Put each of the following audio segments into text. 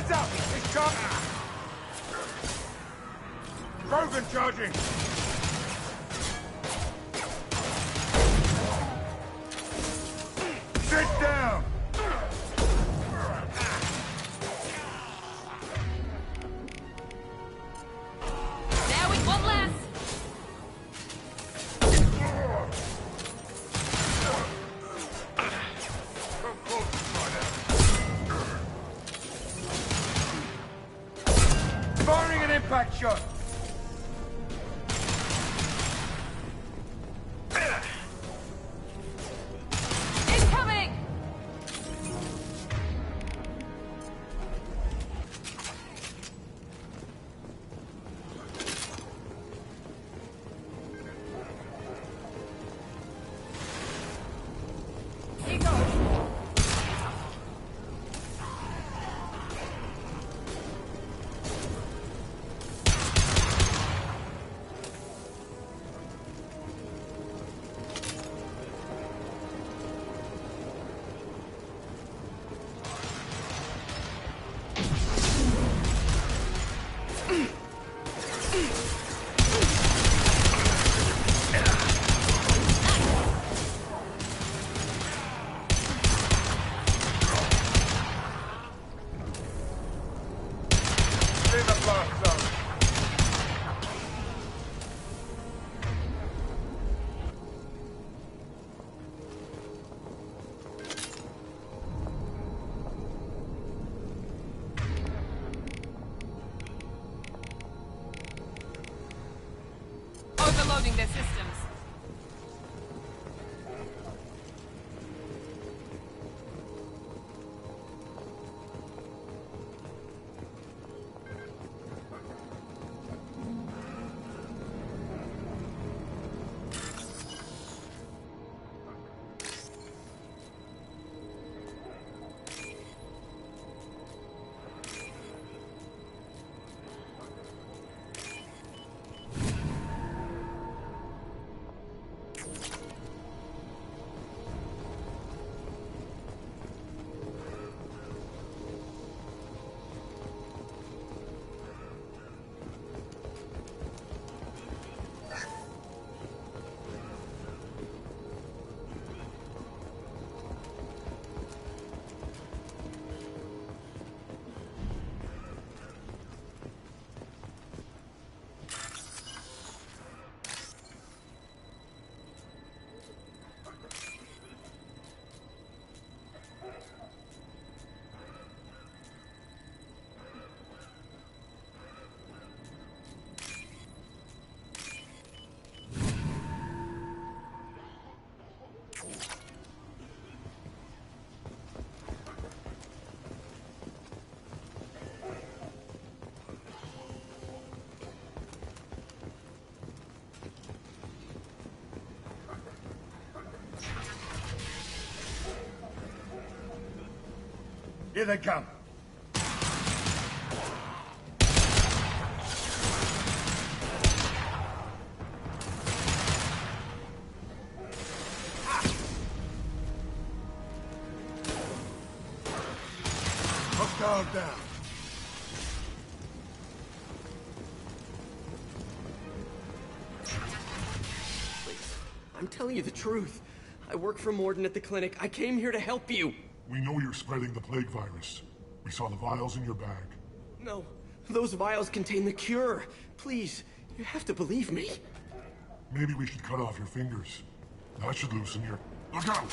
Heads up! It's charging! Krogan charging! Sit down! There with one less! Firing an impact shot! Incoming! Here goes. In the blast zone! Overloading their systems. Here they come. Hostile down. Please, I'm telling you the truth. I work for Morden at the clinic. I came here to help you. We know you're spreading the plague virus. We saw the vials in your bag. No, those vials contain the cure. Please, you have to believe me. Maybe we should cut off your fingers. That should loosen your... Look out!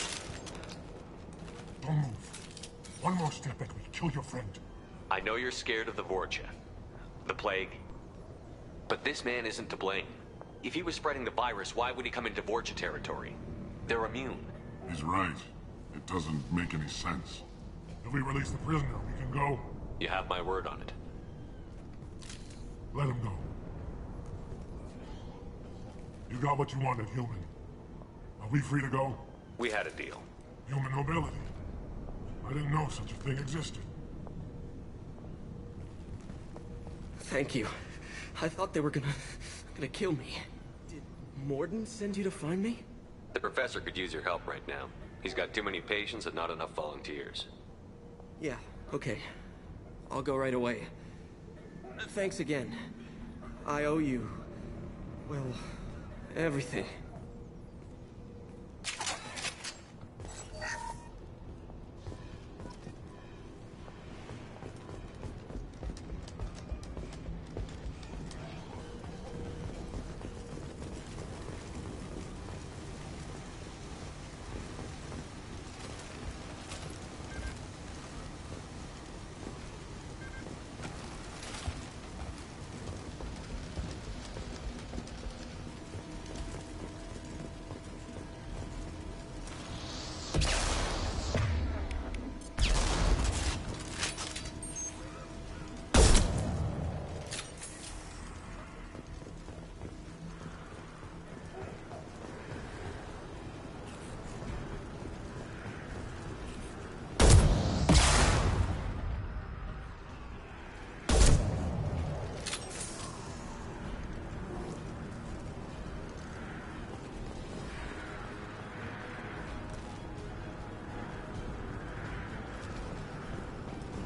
Don't move. One more step and we kill your friend. I know you're scared of the Vorcha, the plague, but this man isn't to blame. If he was spreading the virus, why would he come into Vorcha territory? They're immune. He's right. It doesn't make any sense. If we release the prisoner, we can go. You have my word on it. Let him go. You got what you wanted, human. Are we free to go? We had a deal. Human nobility. I didn't know such a thing existed. Thank you. I thought they were gonna kill me. Did Morden send you to find me? The professor could use your help right now. He's got too many patients and not enough volunteers. Yeah, okay. I'll go right away. Thanks again. I owe you... well, everything.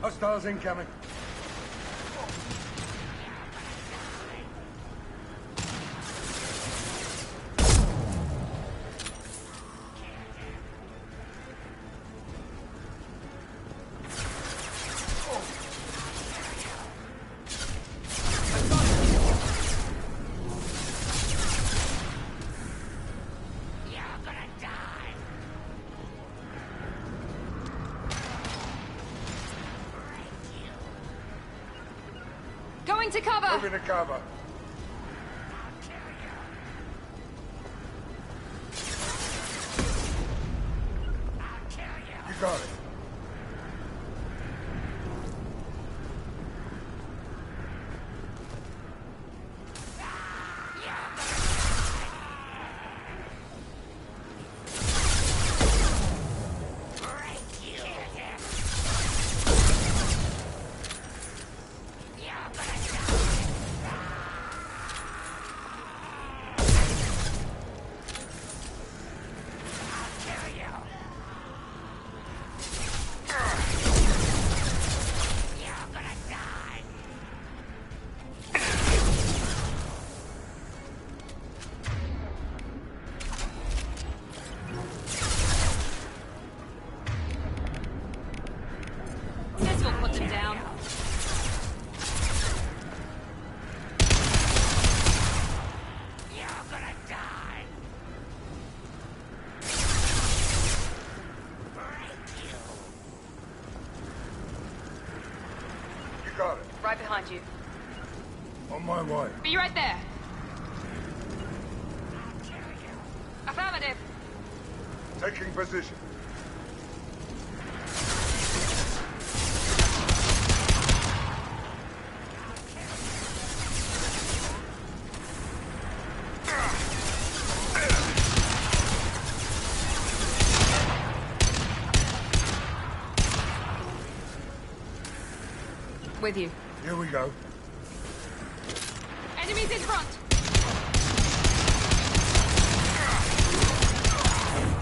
Hostiles incoming. Going to cover! Moving to cover. You got it. This will put them down. You got it. Right behind you. On my way. Be right there. Affirmative. Taking position. With you. Here we go. Enemies in front.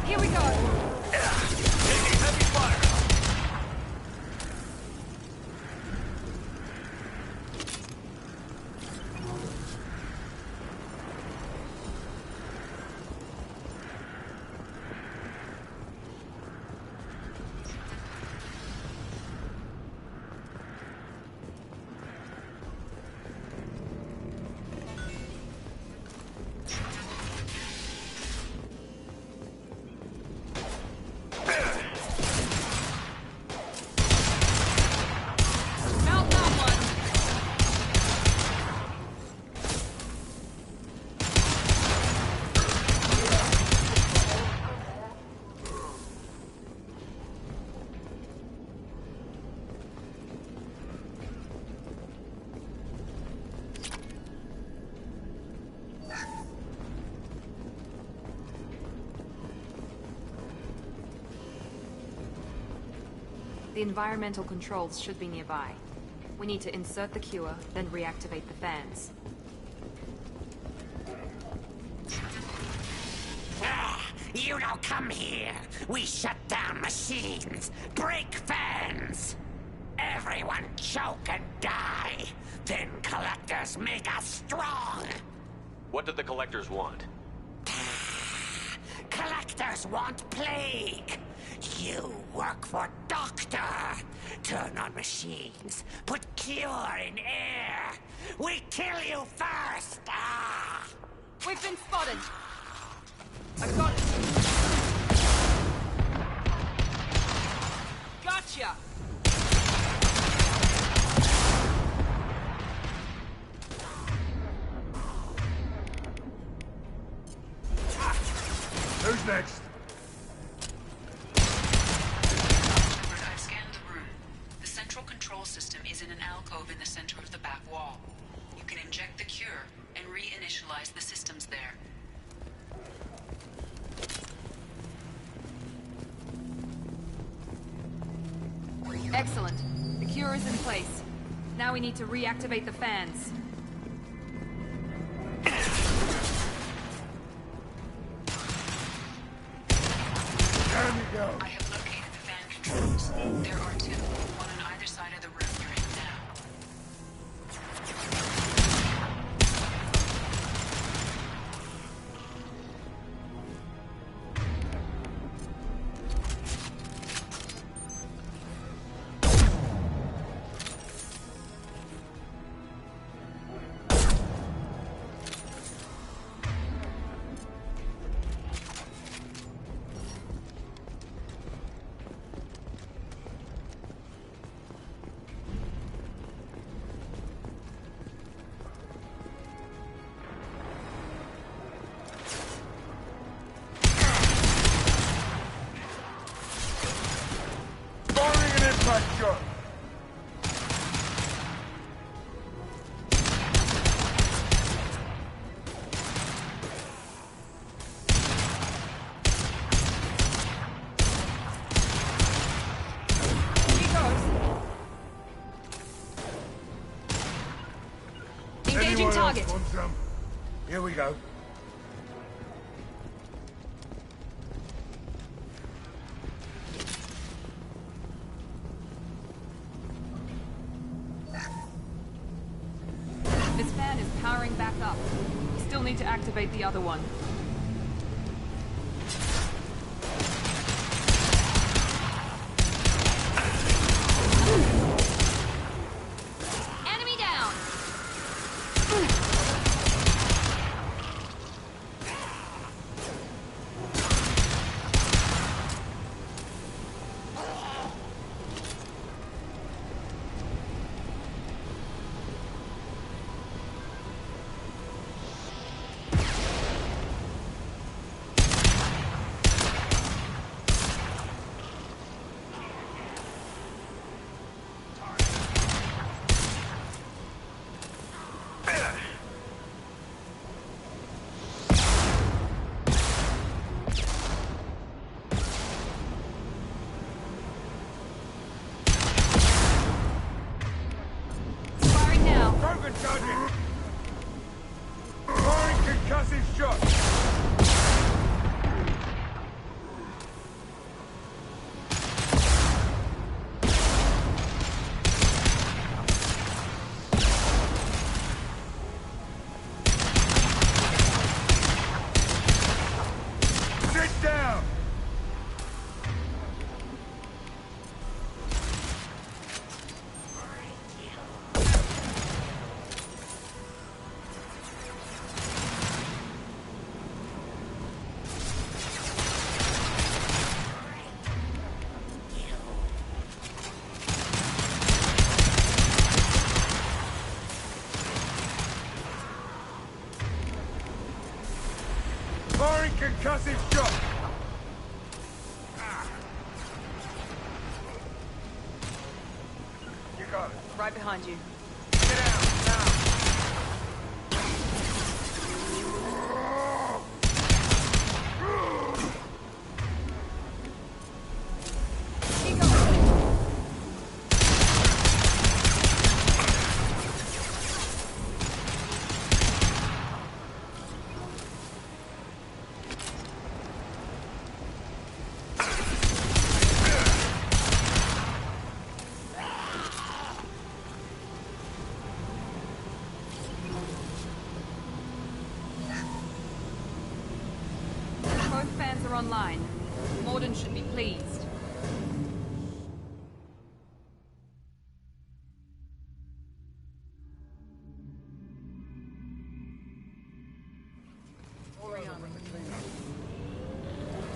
Here we go. Taking heavy fire. Melt that one. The environmental controls should be nearby. We need to insert the cure, then reactivate the fans. You don't come here. We shut down machines, break fans. everyone choke and die. Then collectors make us strong. What do the collectors want? Collectors want plague. You work for Doctor. Turn on machines. Put cure in air. We kill you first. Ah! We've been spotted. I've got it. Gotcha. Who's next? I've scanned the room. The central control system is in an alcove in the center of the back wall. You can inject the cure and reinitialize the systems there. Excellent. The cure is in place. Now we need to reactivate the fans. Down you go. I have located the fan controls. There are two, one on either side of the room you're in now. Impact shot. Engaging Anyone target. else want some? Here we go. This fan is powering back up. We still need to activate the other one. Enemy down! Firing now. Broken target. Firing concussive shot. Sit down. Firing concussive shot. You got it. Right behind you. Get out now. Keep going. online. Morden should be pleased.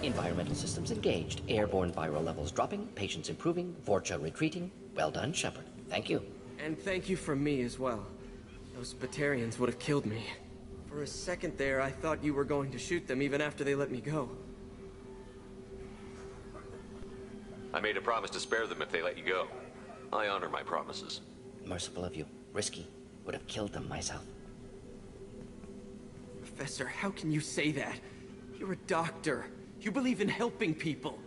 Environmental systems engaged. Airborne viral levels dropping. Patients improving. Vorcha retreating. Well done, Shepard. Thank you. And thank you from me as well. Those Batarians would have killed me. For a second there, I thought you were going to shoot them even after they let me go. I made a promise to spare them if they let you go. I honor my promises. Merciful of you. Risky. Would have killed them myself. Professor, how can you say that? You're a doctor. You believe in helping people.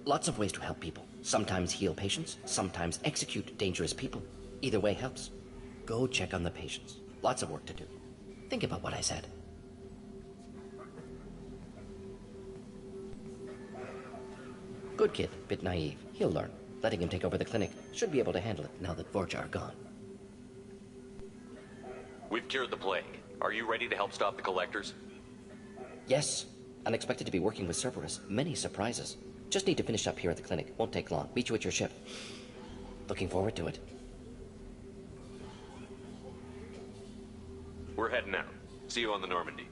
Lots of ways to help people. Sometimes heal patients, sometimes execute dangerous people. Either way helps. Go check on the patients. Lots of work to do. Think about what I said. Good kid, bit naive. He'll learn. Letting him take over the clinic. Should be able to handle it now that Vorcha are gone. We've cured the plague. Are you ready to help stop the collectors? Yes. Unexpected to be working with Cerberus. Many surprises. Just need to finish up here at the clinic. Won't take long. Meet you at your ship. Looking forward to it. We're heading out. See you on the Normandy.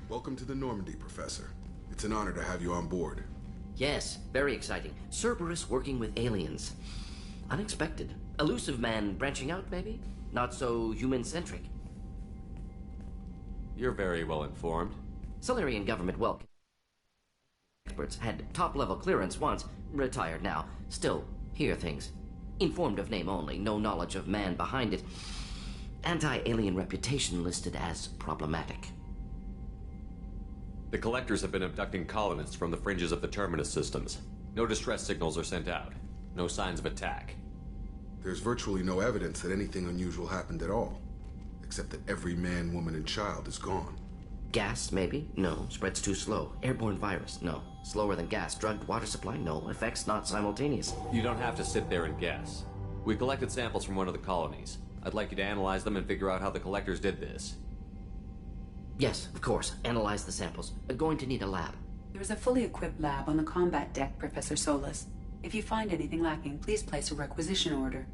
Welcome to the Normandy, Professor. It's an honor to have you on board. Yes, very exciting. Cerberus working with aliens. Unexpected. Elusive man branching out, maybe? Not so human-centric. You're very well informed. Solarian government welcome. Experts had top-level clearance once, retired now. Still, hear things. Informed of name only, no knowledge of man behind it. Anti-alien reputation listed as problematic. The collectors have been abducting colonists from the fringes of the Terminus systems. No distress signals are sent out. No signs of attack. There's virtually no evidence that anything unusual happened at all. Except that every man, woman, and child is gone. Gas, maybe? No. Spreads too slow. Airborne virus? No. Slower than gas. Drugged water supply? No. Effects not simultaneous. You don't have to sit there and guess. We collected samples from one of the colonies. I'd like you to analyze them and figure out how the collectors did this. Yes, of course. Analyze the samples. Going to need a lab. There is a fully equipped lab on the combat deck, Professor Solis. If you find anything lacking, please place a requisition order.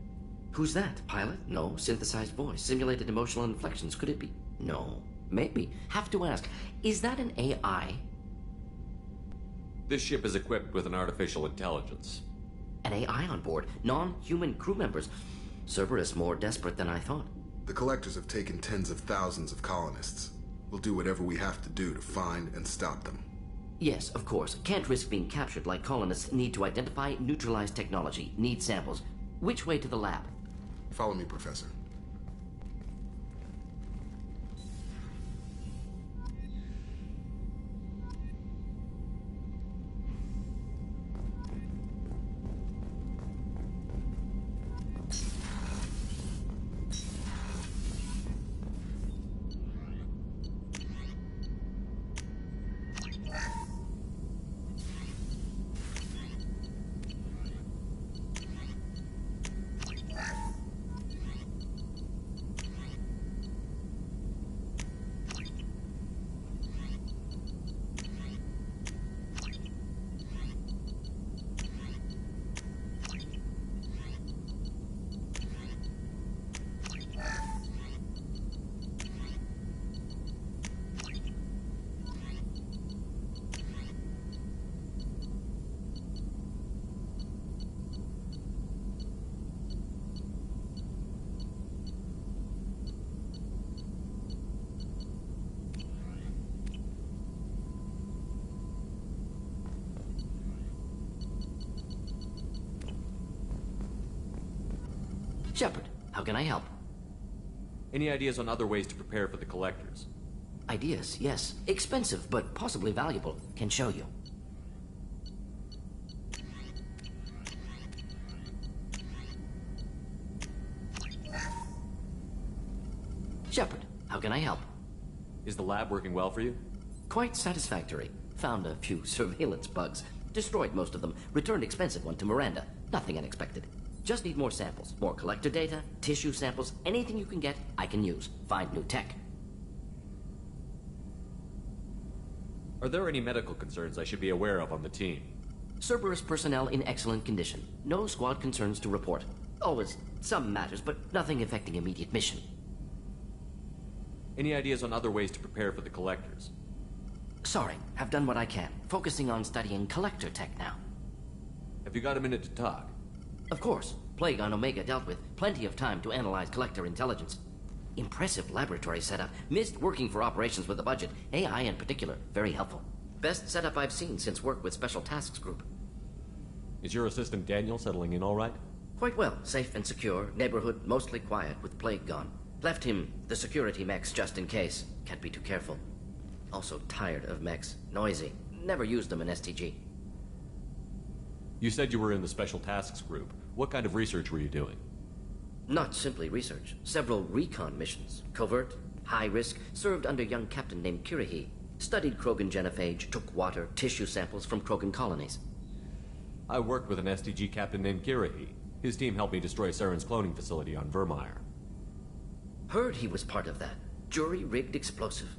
Who's that? Pilot? No. Synthesized voice. Simulated emotional inflections. Could it be? No. Maybe. Have to ask. Is that an AI? This ship is equipped with an artificial intelligence. An AI on board? Non-human crew members? Cerberus more desperate than I thought. The collectors have taken tens of thousands of colonists. We'll do whatever we have to do to find and stop them. Yes, of course. Can't risk being captured like colonists. Need to identify, neutralize technology. Need samples. Which way to the lab? Follow me, Professor. Shepard, how can I help? Any ideas on other ways to prepare for the collectors? Ideas, yes. Expensive, but possibly valuable. Can show you. How can I help? Is the lab working well for you? Quite satisfactory. Found a few surveillance bugs. Destroyed most of them. Returned expensive one to Miranda. Nothing unexpected. Just need more samples. More collector data, tissue samples, anything you can get, I can use. Find new tech. Are there any medical concerns I should be aware of on the team? Cerberus personnel in excellent condition. No squad concerns to report. Always some matters, but nothing affecting immediate mission. Any ideas on other ways to prepare for the collectors? Sorry, have done what I can. Focusing on studying collector tech now. Have you got a minute to talk? Of course. Plague on Omega dealt with. Plenty of time to analyze collector intelligence. Impressive laboratory setup. Missed working for operations with a budget. AI in particular. Very helpful. Best setup I've seen since work with Special Tasks Group. Is your assistant Daniel settling in all right? Quite well. Safe and secure. Neighborhood mostly quiet with Plague gone. Left him the security mechs just in case. Can't be too careful. Also tired of mechs. Noisy. Never used them in STG. You said you were in the Special Tasks Group. What kind of research were you doing? Not simply research. Several recon missions. Covert, high risk, served under a young captain named Kirahi. Studied Krogan genophage, took water, tissue samples from Krogan colonies. I worked with an STG captain named Kirahi. His team helped me destroy Saren's cloning facility on Vermeer. Heard he was part of that. Jury-rigged explosive.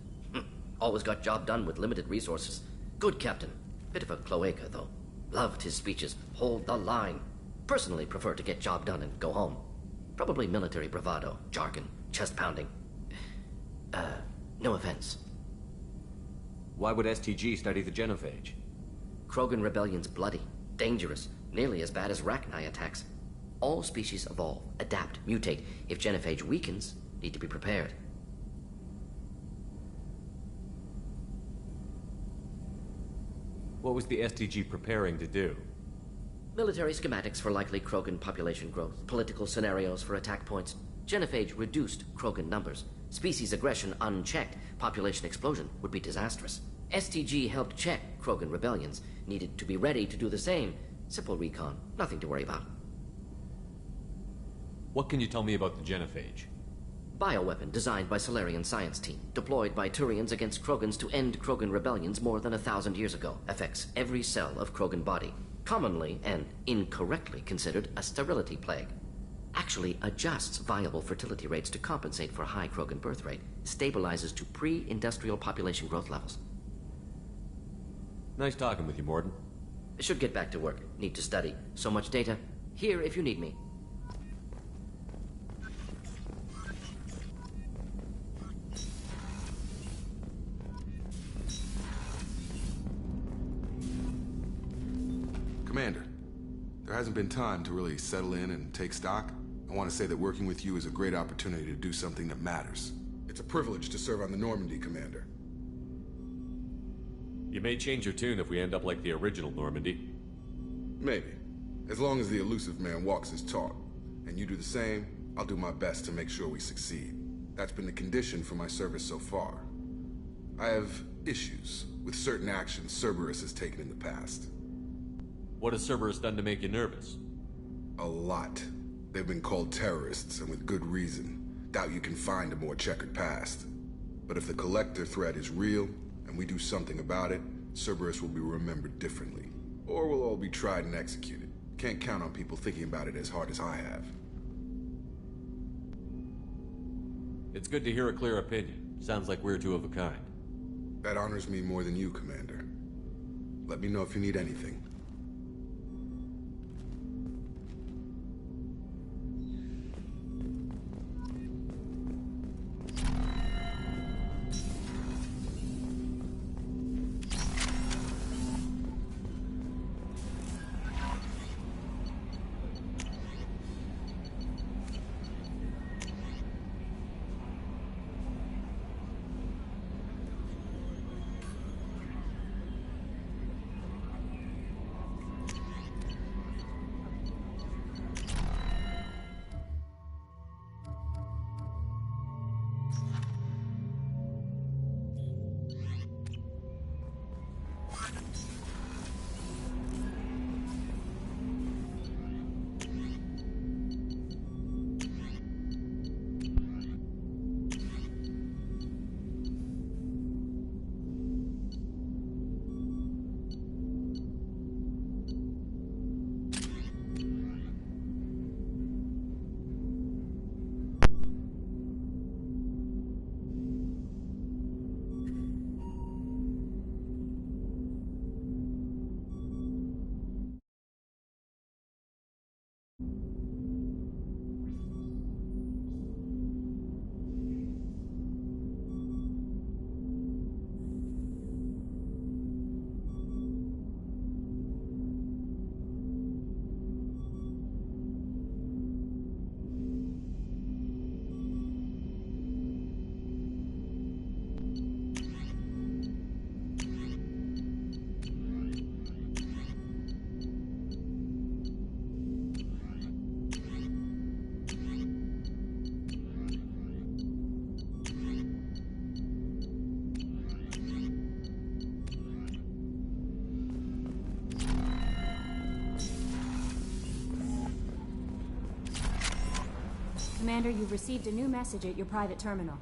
Always got job done with limited resources. Good captain. Bit of a cloaca, though. Loved his speeches. Hold the line. Personally prefer to get job done and go home. Probably military bravado, jargon, chest pounding. No offense. Why would STG study the genophage? Krogan rebellion's bloody, dangerous, nearly as bad as Rachni attacks. All species evolve, adapt, mutate. If genophage weakens, need to be prepared. What was the STG preparing to do? Military schematics for likely Krogan population growth, political scenarios for attack points. Genophage reduced Krogan numbers. Species aggression unchecked, population explosion would be disastrous. STG helped check Krogan rebellions. Needed to be ready to do the same. Simple recon, nothing to worry about. What can you tell me about the genophage? Bioweapon designed by Solarian science team, deployed by Turians against Krogans to end Krogan rebellions more than 1,000 years ago. Affects every cell of Krogan body. Commonly and incorrectly considered a sterility plague. Actually adjusts viable fertility rates to compensate for high Krogan birth rate. Stabilizes to pre-industrial population growth levels. Nice talking with you, Morden. Should get back to work. Need to study. So much data. Here if you need me. Commander, there hasn't been time to really settle in and take stock. I want to say that working with you is a great opportunity to do something that matters. It's a privilege to serve on the Normandy, Commander. You may change your tune if we end up like the original Normandy. Maybe. As long as the elusive man walks his talk, and you do the same, I'll do my best to make sure we succeed. That's been the condition for my service so far. I have issues with certain actions Cerberus has taken in the past. What has Cerberus done to make you nervous? A lot. They've been called terrorists, and with good reason. Doubt you can find a more checkered past. But if the Collector threat is real, and we do something about it, Cerberus will be remembered differently. Or we'll all be tried and executed. Can't count on people thinking about it as hard as I have. It's good to hear a clear opinion. Sounds like we're two of a kind. That honors me more than you, Commander. Let me know if you need anything. Commander, you've received a new message at your private terminal.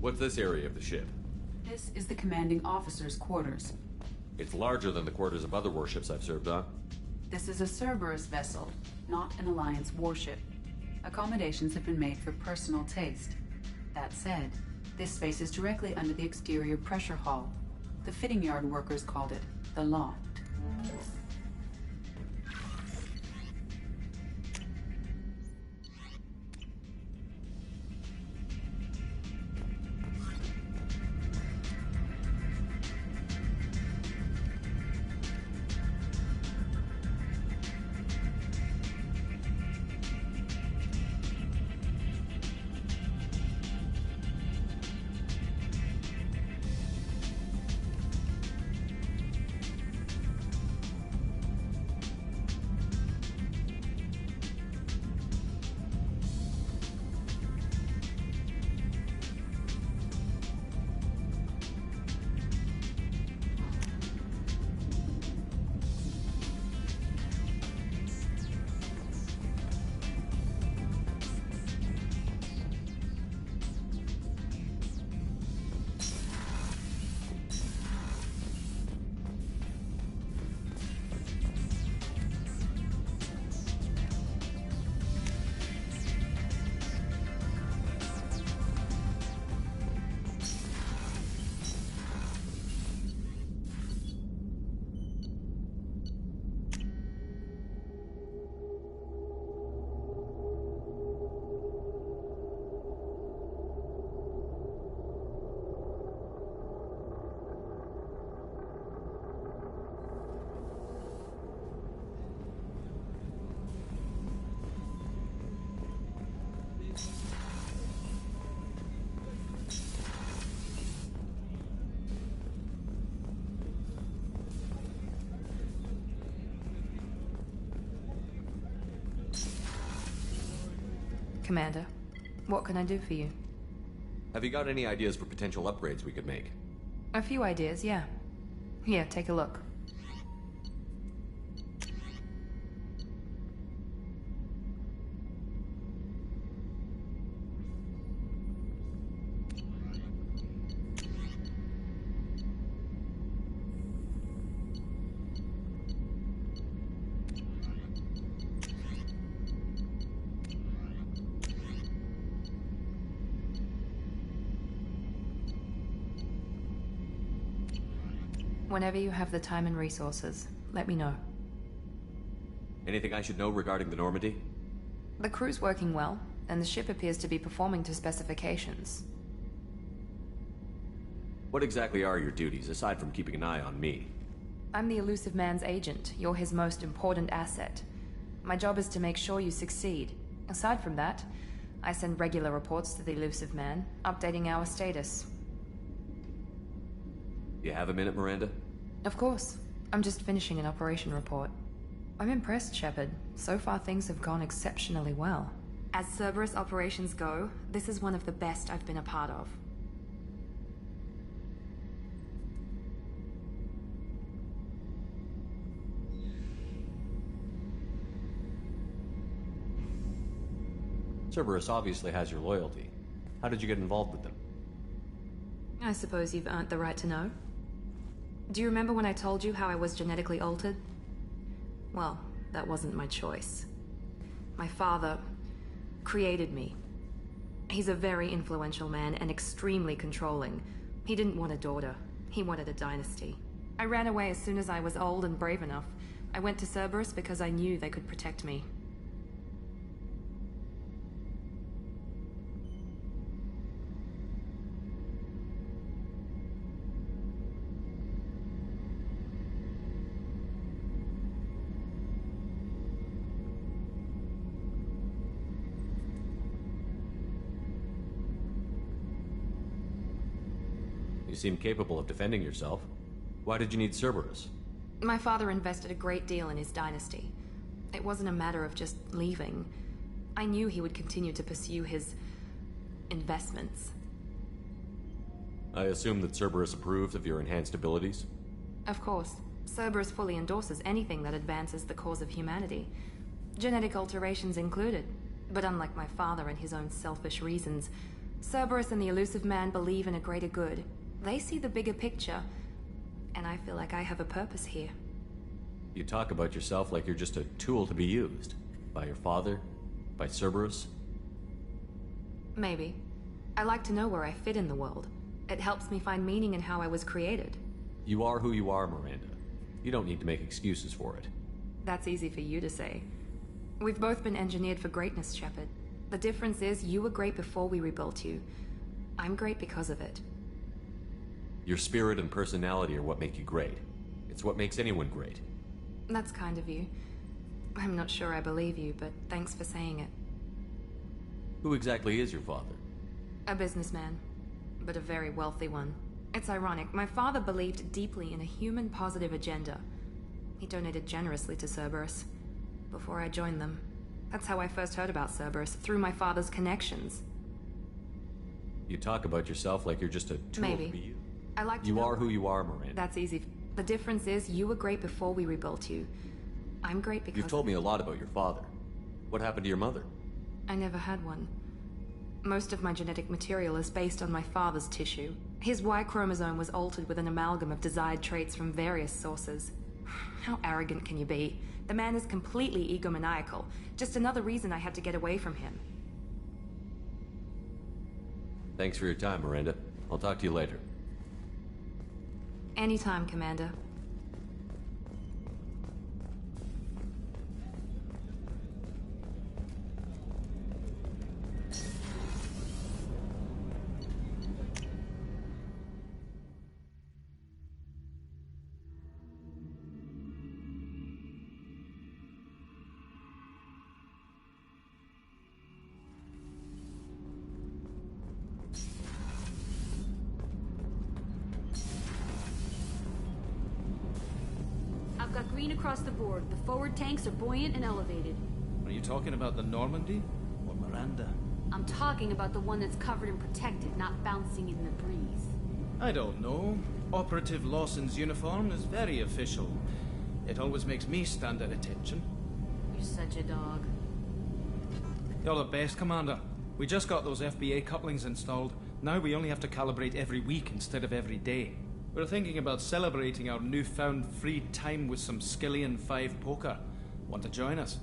What's this area of the ship? This is the commanding officer's quarters. It's larger than the quarters of other warships I've served on. This is a Cerberus vessel, not an Alliance warship. Accommodations have been made for personal taste. That said, this space is directly under the exterior pressure hull. The fitting yard workers called it the loft. Commander, what can I do for you? Have you got any ideas for potential upgrades we could make? A few ideas, yeah. Here, take a look. Whenever you have the time and resources, let me know. Anything I should know regarding the Normandy? The crew's working well, and the ship appears to be performing to specifications. What exactly are your duties, aside from keeping an eye on me? I'm the Elusive Man's agent. You're his most important asset. My job is to make sure you succeed. Aside from that, I send regular reports to the Elusive Man, updating our status. You have a minute, Miranda? Of course. I'm just finishing an operation report. I'm impressed, Shepard. So far things have gone exceptionally well. As Cerberus operations go, this is one of the best I've been a part of. Cerberus obviously has your loyalty. How did you get involved with them? I suppose you've earned the right to know. Do you remember when I told you how I was genetically altered? Well, that wasn't my choice. My father created me. He's a very influential man and extremely controlling. He didn't want a daughter. He wanted a dynasty. I ran away as soon as I was old and brave enough. I went to Cerberus because I knew they could protect me. You seem capable of defending yourself. Why did you need Cerberus? My father invested a great deal in his dynasty. It wasn't a matter of just leaving. I knew he would continue to pursue his investments. I assume that Cerberus approved of your enhanced abilities? Of course. Cerberus fully endorses anything that advances the cause of humanity. Genetic alterations included. But unlike my father and his own selfish reasons, Cerberus and the Elusive Man believe in a greater good. They see the bigger picture, and I feel like I have a purpose here. You talk about yourself like you're just a tool to be used. By your father? By Cerberus? Maybe. I like to know where I fit in the world. It helps me find meaning in how I was created. You are who you are, Miranda. You don't need to make excuses for it. That's easy for you to say. We've both been engineered for greatness, Shepard. The difference is you were great before we rebuilt you. I'm great because of it. Your spirit and personality are what make you great. It's what makes anyone great. That's kind of you. I'm not sure I believe you, but thanks for saying it. Who exactly is your father? A businessman, but a very wealthy one. It's ironic, my father believed deeply in a human-positive agenda. He donated generously to Cerberus before I joined them. That's how I first heard about Cerberus, through my father's connections. You talk about yourself like you're just a tool Maybe. to be used. I like to You know are who you are, Miranda. That's easy. The difference is you were great before we rebuilt you. I'm great because... You've told me a lot about your father. What happened to your mother? I never had one. Most of my genetic material is based on my father's tissue. His Y chromosome was altered with an amalgam of desired traits from various sources. How arrogant can you be? The man is completely egomaniacal. Just another reason I had to get away from him. Thanks for your time, Miranda. I'll talk to you later. Anytime, Commander. I've got green across the board. The forward tanks are buoyant and elevated. Are you talking about the Normandy or Miranda? I'm talking about the one that's covered and protected, not bouncing in the breeze. I don't know. Operative Lawson's uniform is very official. It always makes me stand at attention. You're such a dog. You're the best, Commander. We just got those FBA couplings installed. Now we only have to calibrate every week instead of every day. We're thinking about celebrating our newfound free time with some Skillian 5 poker. Want to join us?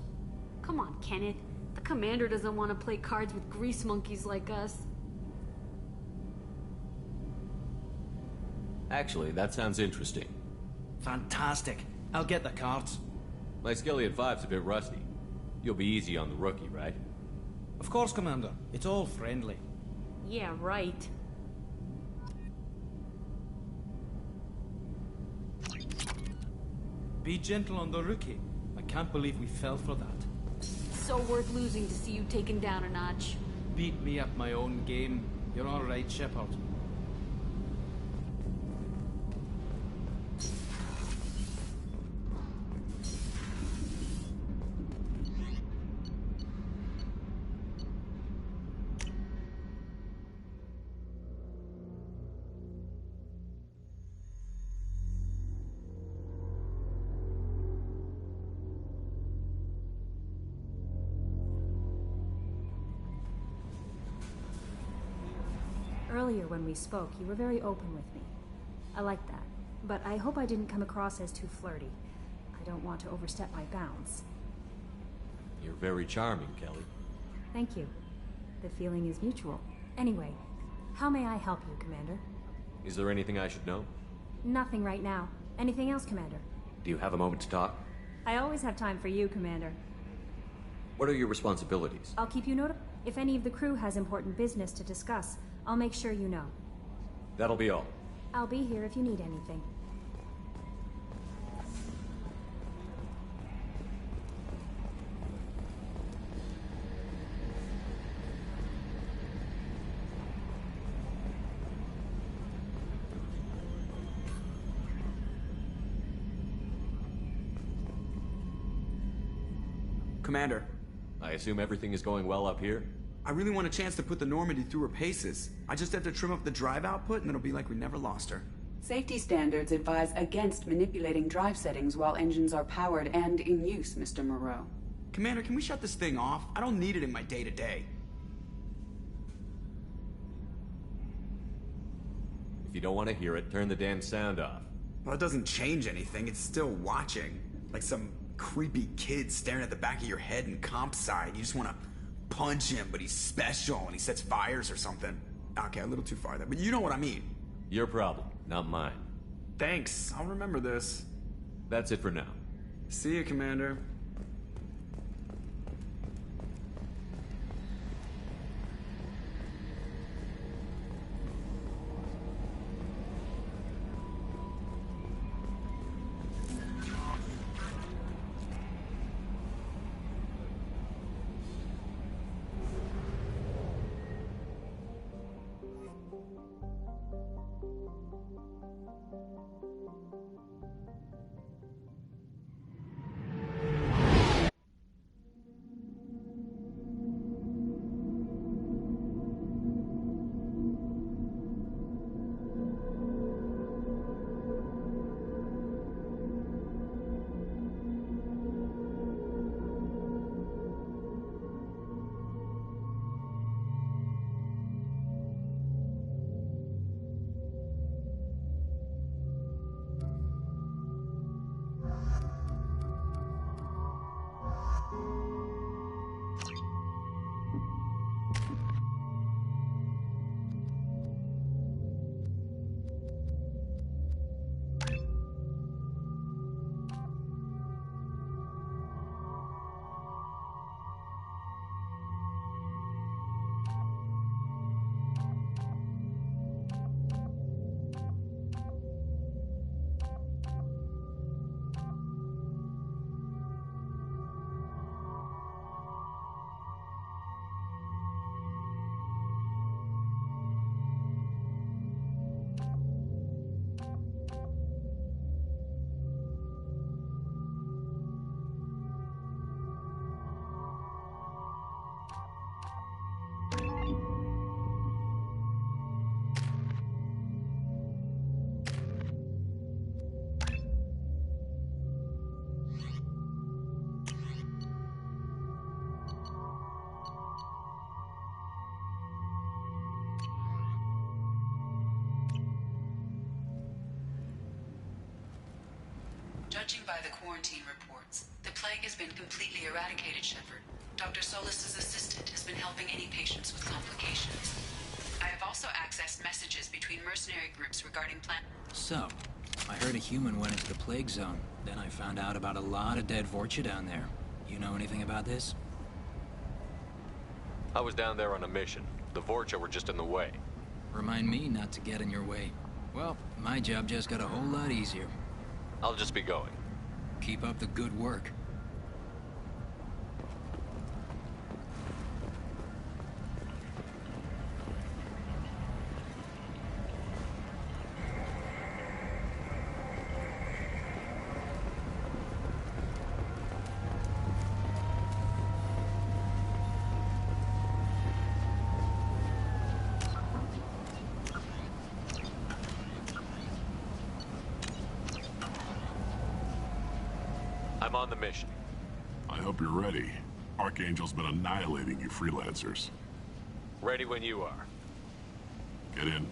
Come on, Kenneth. The commander doesn't want to play cards with grease monkeys like us. Actually, that sounds interesting. Fantastic. I'll get the cards. My Skillian 5's a bit rusty. You'll be easy on the rookie, right? Of course, Commander. It's all friendly. Yeah, right. Be gentle on the rookie. I can't believe we fell for that. So worth losing to see you taken down a notch. Beat me at my own game. You're all right, Shepard. Earlier when we spoke, you were very open with me. I like that. But I hope I didn't come across as too flirty. I don't want to overstep my bounds. You're very charming, Kelly. Thank you. The feeling is mutual. Anyway, how may I help you, Commander? Is there anything I should know? Nothing right now. Anything else, Commander? Do you have a moment to talk? I always have time for you, Commander. What are your responsibilities? I'll keep you notified. If any of the crew has important business to discuss, I'll make sure you know. That'll be all. I'll be here if you need anything. Commander. I assume everything is going well up here? I really want a chance to put the Normandy through her paces. I just have to trim up the drive output and it'll be like we never lost her. Safety standards advise against manipulating drive settings while engines are powered and in use, Mr. Moreau. Commander, can we shut this thing off? I don't need it in my day-to-day. If you don't want to hear it, turn the damn sound off. Well, it doesn't change anything. It's still watching. Like some creepy kid staring at the back of your head in comp side. You just want to punch him, but he's special and he sets fires or something. Okay, a little too far there, but you know what I mean. Your problem, not mine. Thanks, I'll remember this. That's it for now. See you, Commander. Judging by the quarantine reports, the plague has been completely eradicated, Shepard. Dr. Solis's assistant has been helping any patients with complications. I have also accessed messages between mercenary groups regarding plan. So, I heard a human went into the plague zone. Then I found out about a lot of dead Vorcha down there. You know anything about this? I was down there on a mission. The Vorcha were just in the way. Remind me not to get in your way. Well, my job just got a whole lot easier. I'll just be going. Keep up the good work. I'm on the mission. I hope you're ready. Archangel's been annihilating you freelancers. Ready when you are. Get in.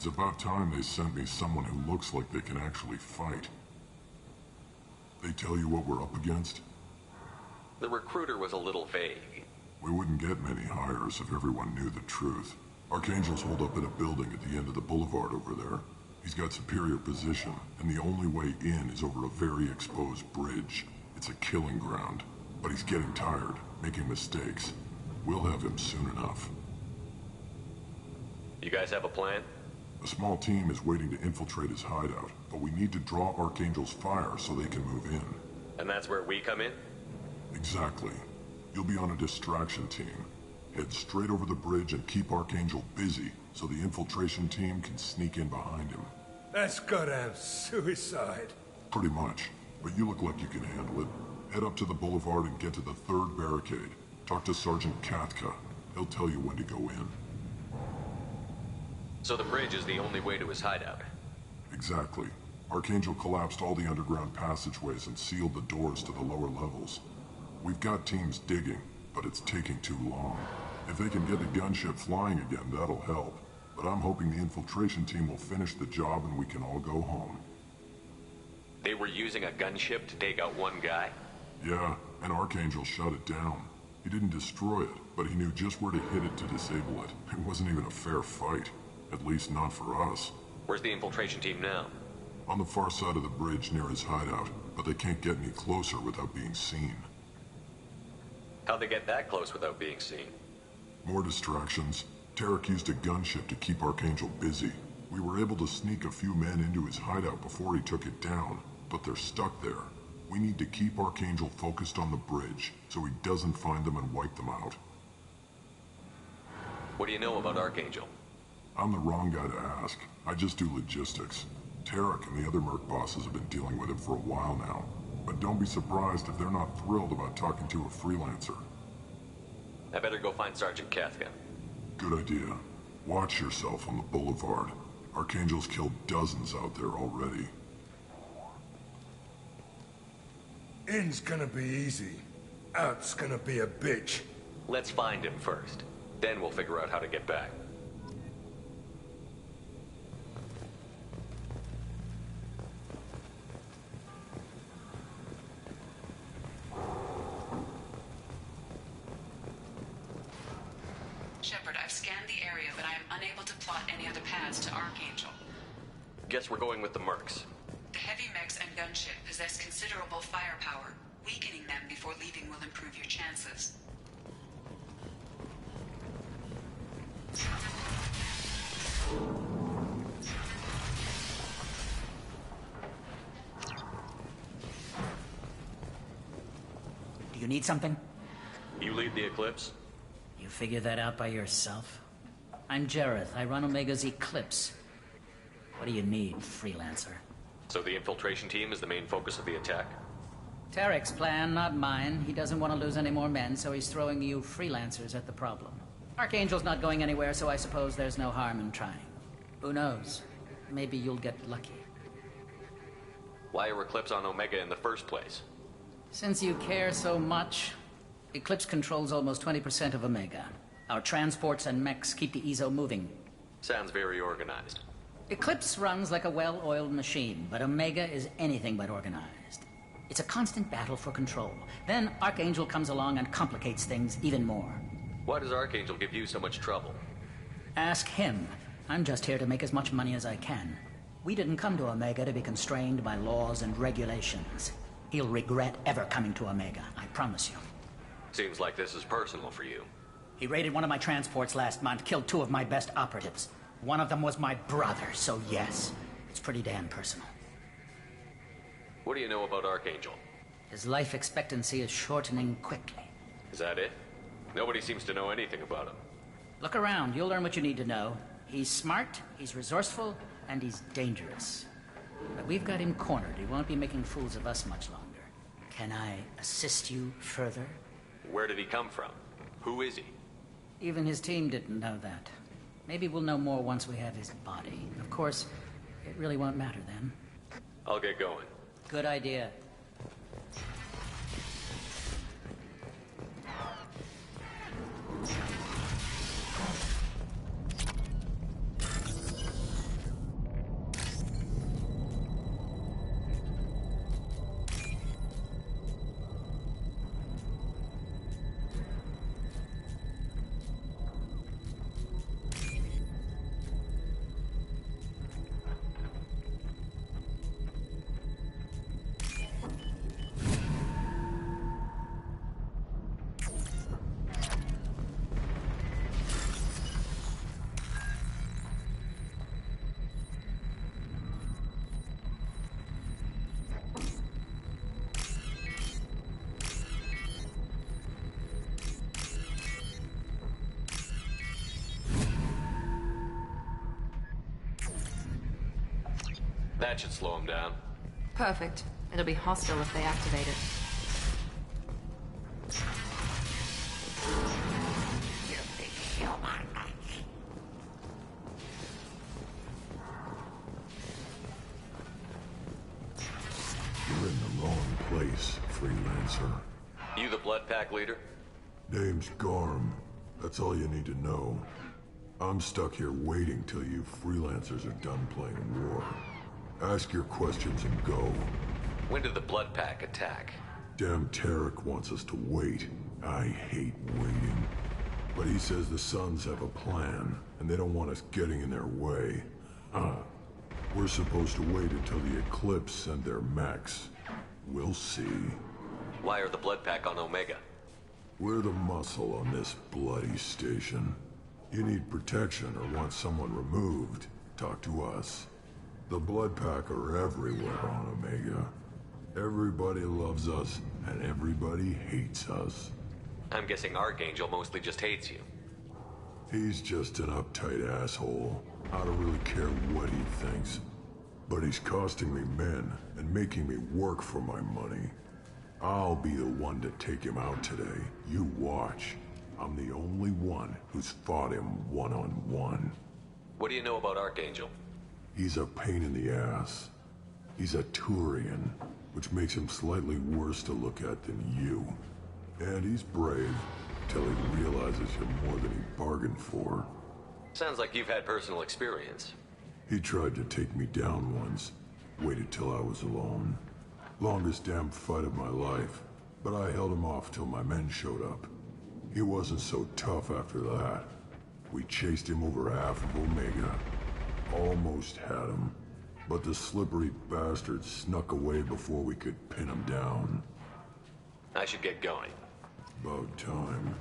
It's about time they sent me someone who looks like they can actually fight. They tell you what we're up against? The recruiter was a little vague. We wouldn't get many hires if everyone knew the truth. Archangel's holed up in a building at the end of the boulevard over there. He's got superior position, and the only way in is over a very exposed bridge. It's a killing ground. But he's getting tired, making mistakes. We'll have him soon enough. You guys have a plan? A small team is waiting to infiltrate his hideout, but we need to draw Archangel's fire so they can move in. And that's where we come in? Exactly. You'll be on a distraction team. Head straight over the bridge and keep Archangel busy so the infiltration team can sneak in behind him. That's goddamn suicide. Pretty much. But you look like you can handle it. Head up to the boulevard and get to the third barricade. Talk to Sergeant Katka. He'll tell you when to go in. So the bridge is the only way to his hideout? Exactly. Archangel collapsed all the underground passageways and sealed the doors to the lower levels. We've got teams digging, but it's taking too long. If they can get the gunship flying again, that'll help. But I'm hoping the infiltration team will finish the job and we can all go home. They were using a gunship to take out one guy? Yeah, and Archangel shut it down. He didn't destroy it, but he knew just where to hit it to disable it. It wasn't even a fair fight. At least not for us. Where's the infiltration team now? On the far side of the bridge near his hideout, but they can't get any closer without being seen. How'd they get that close without being seen? More distractions. Tarek used a gunship to keep Archangel busy. We were able to sneak a few men into his hideout before he took it down, but they're stuck there. We need to keep Archangel focused on the bridge, so he doesn't find them and wipe them out. What do you know about Archangel? I'm the wrong guy to ask. I just do logistics. Tarek and the other merc bosses have been dealing with him for a while now. But don't be surprised if they're not thrilled about talking to a freelancer. I better go find Sergeant Katka. Good idea. Watch yourself on the boulevard. Archangel's killed dozens out there already. In's gonna be easy. Out's gonna be a bitch. Let's find him first. Then we'll figure out how to get back. Shepard, I've scanned the area, but I am unable to plot any other paths to Archangel. Guess we're going with the mercs. The heavy mechs and gunship possess considerable firepower. Weakening them before leaving will improve your chances. Do you need something? You lead the Eclipse? You figure that out by yourself? I'm Jareth. I run Omega's Eclipse. What do you need, freelancer? So the infiltration team is the main focus of the attack? Tarek's plan, not mine. He doesn't want to lose any more men, so he's throwing you freelancers at the problem. Archangel's not going anywhere, so I suppose there's no harm in trying. Who knows? Maybe you'll get lucky. Why are Eclipse on Omega in the first place? Since you care so much, Eclipse controls almost 20% of Omega. Our transports and mechs keep the EZO moving. Sounds very organized. Eclipse runs like a well-oiled machine, but Omega is anything but organized. It's a constant battle for control. Then Archangel comes along and complicates things even more. Why does Archangel give you so much trouble? Ask him. I'm just here to make as much money as I can. We didn't come to Omega to be constrained by laws and regulations. He'll regret ever coming to Omega, I promise you. Seems like this is personal for you. He raided one of my transports last month, killed 2 of my best operatives. One of them was my brother, so yes, it's pretty damn personal. What do you know about Archangel? His life expectancy is shortening quickly. Is that it? Nobody seems to know anything about him. Look around, you'll learn what you need to know. He's smart, he's resourceful, and he's dangerous. But we've got him cornered. He won't be making fools of us much longer. Can I assist you further? Where did he come from? Who is he? Even his team didn't know that. Maybe we'll know more once we have his body. Of course, it really won't matter then. I'll get going. Good idea. That should slow him down. Perfect. It'll be hostile if they activate it. You big human. You're in the wrong place, freelancer. You the Blood Pack leader? Name's Garm. That's all you need to know. I'm stuck here waiting till you freelancers are done playing war. Ask your questions and go. When did the Blood Pack attack? Damn Tarek wants us to wait. I hate waiting. But he says the Suns have a plan, and they don't want us getting in their way. We're supposed to wait until the Eclipse send their mechs. We'll see. Why are the Blood Pack on Omega? We're the muscle on this bloody station. You need protection or want someone removed, talk to us. The Blood Pack are everywhere on Omega. Everybody loves us, and everybody hates us. I'm guessing Archangel mostly just hates you. He's just an uptight asshole. I don't really care what he thinks. But he's costing me men, and making me work for my money. I'll be the one to take him out today. You watch. I'm the only one who's fought him one-on-one. What do you know about Archangel? He's a pain in the ass. He's a Turian, which makes him slightly worse to look at than you. And he's brave, till he realizes you're more than he bargained for. Sounds like you've had personal experience. He tried to take me down once, waited till I was alone. Longest damn fight of my life, but I held him off till my men showed up. He wasn't so tough after that. We chased him over half of Omega. Almost had him, but the slippery bastard snuck away before we could pin him down. I should get going. About time.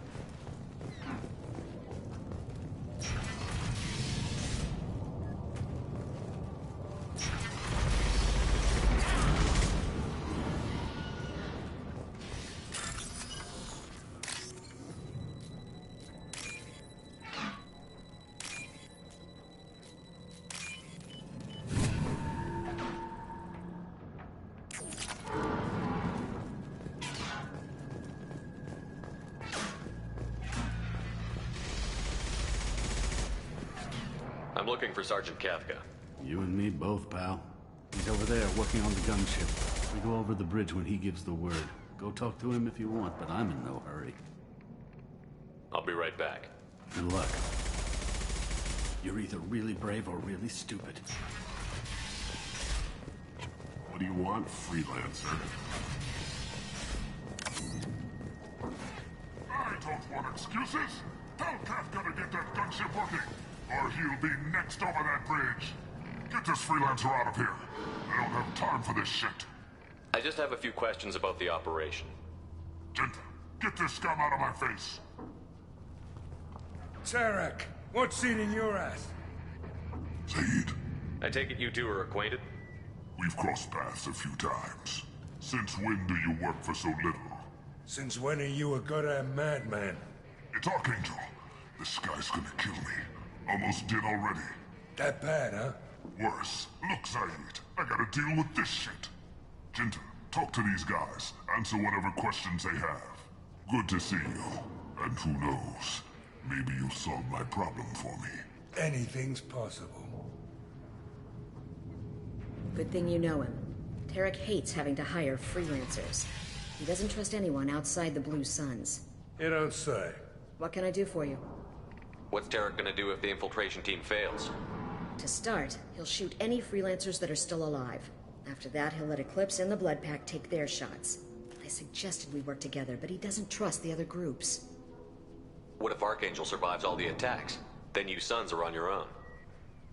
I'm looking for Sergeant Kafka. You and me both, pal. He's over there working on the gunship. We go over the bridge when he gives the word. Go talk to him if you want, but I'm in no hurry. I'll be right back. Good luck. You're either really brave or really stupid. What do you want, freelancer? I don't want excuses. Tell Kafka to get that gunship working, or he'll be next over that bridge. Get this freelancer out of here. I don't have time for this shit. I just have a few questions about the operation. Genta, get this scum out of my face. Tarek, what's eating your ass? Zaid, I take it you two are acquainted? we've crossed paths a few times. Since when do you work for so little? Since when are you a goddamn madman? It's Archangel. This guy's gonna kill me. Almost did already. That bad, huh? Worse. Look, Zaid, I gotta deal with this shit. Jinta, talk to these guys. Answer whatever questions they have. Good to see you. And who knows, maybe you'll solve my problem for me. Anything's possible. Good thing you know him. Tarek hates having to hire freelancers. He doesn't trust anyone outside the Blue Suns. You don't say. What can I do for you? What's Tarek gonna do if the infiltration team fails? To start, he'll shoot any freelancers that are still alive. After that, he'll let Eclipse and the Blood Pack take their shots. I suggested we work together, but he doesn't trust the other groups. What if Archangel survives all the attacks? Then you Sons are on your own.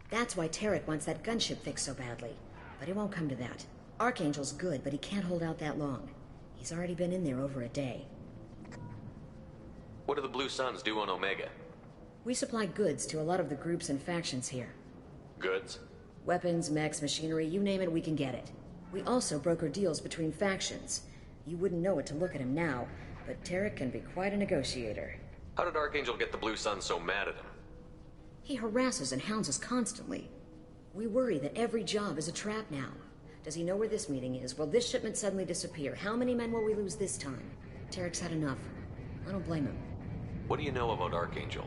That's why Tarek wants that gunship fixed so badly. But it won't come to that. Archangel's good, but he can't hold out that long. He's already been in there over a day. What do the Blue Suns do on Omega? We supply goods to a lot of the groups and factions here. Goods? Weapons, mechs, machinery, you name it, we can get it. We also broker deals between factions. You wouldn't know it to look at him now, but Tarek can be quite a negotiator. How did Archangel get the Blue Suns so mad at him? He harasses and hounds us constantly. We worry that every job is a trap now. Does he know where this meeting is? Will this shipment suddenly disappear? How many men will we lose this time? Tarek's had enough. I don't blame him. What do you know about Archangel?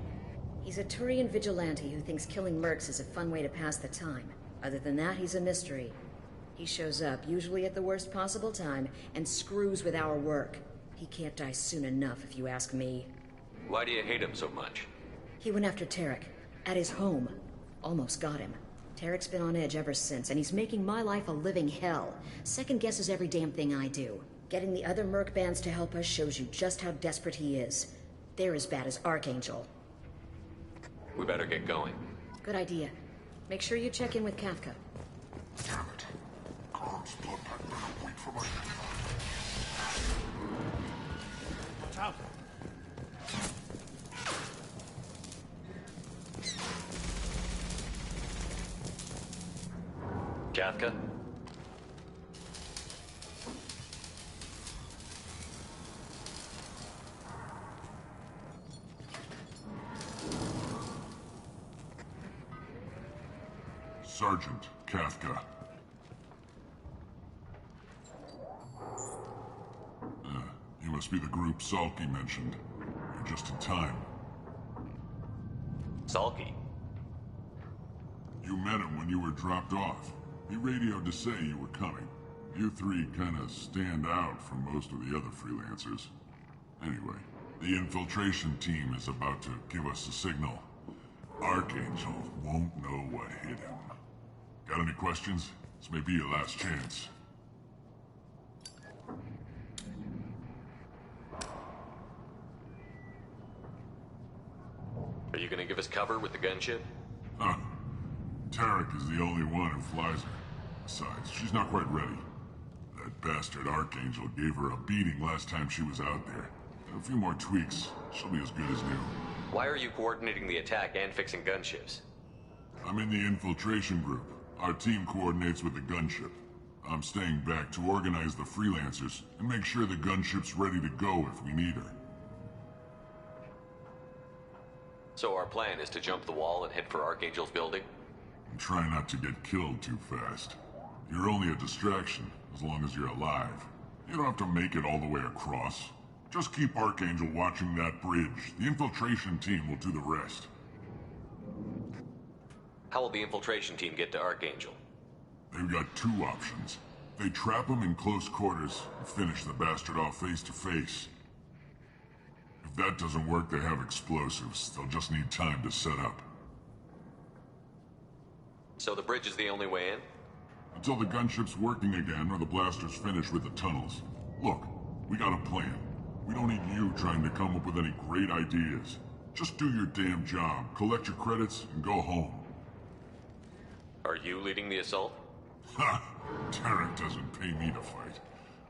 He's a Turian vigilante who thinks killing mercs is a fun way to pass the time. Other than that, he's a mystery. He shows up, usually at the worst possible time, and screws with our work. He can't die soon enough, if you ask me. Why do you hate him so much? He went after Tarek. At his home. Almost got him. Tarek's been on edge ever since, and he's making my life a living hell. Second guesses every damn thing I do. Getting the other merc bands to help us shows you just how desperate he is. They're as bad as Archangel. We better get going. Good idea. Make sure you check in with Kafka. Damn it. God's blood pack better wait for my... Watch out! Kafka? Sergeant Kafka. You must be the group Salky mentioned. You're just in time. Salky? You met him when you were dropped off. He radioed to say you were coming. You three kinda stand out from most of the other freelancers. Anyway, the infiltration team is about to give us a signal. Archangel won't know what hit him. Got any questions? This may be your last chance. Are you gonna give us cover with the gunship? Huh. Tarek is the only one who flies her. Besides, she's not quite ready. That bastard Archangel gave her a beating last time she was out there. A few more tweaks, she'll be as good as new. Why are you coordinating the attack and fixing gunships? I'm in the infiltration group. Our team coordinates with the gunship. I'm staying back to organize the freelancers and make sure the gunship's ready to go if we need her. So our plan is to jump the wall and head for Archangel's building? And try not to get killed too fast. You're only a distraction, as long as you're alive. You don't have to make it all the way across. Just keep Archangel watching that bridge. The infiltration team will do the rest. How will the infiltration team get to Archangel? They've got two options. They trap him in close quarters and finish the bastard off face to face. If that doesn't work, they have explosives. They'll just need time to set up. So the bridge is the only way in? Until the gunship's working again or the blasters finish with the tunnels. Look, we got a plan. We don't need you trying to come up with any great ideas. Just do your damn job, collect your credits, and go home. Are you leading the assault? Ha! Tarek doesn't pay me to fight.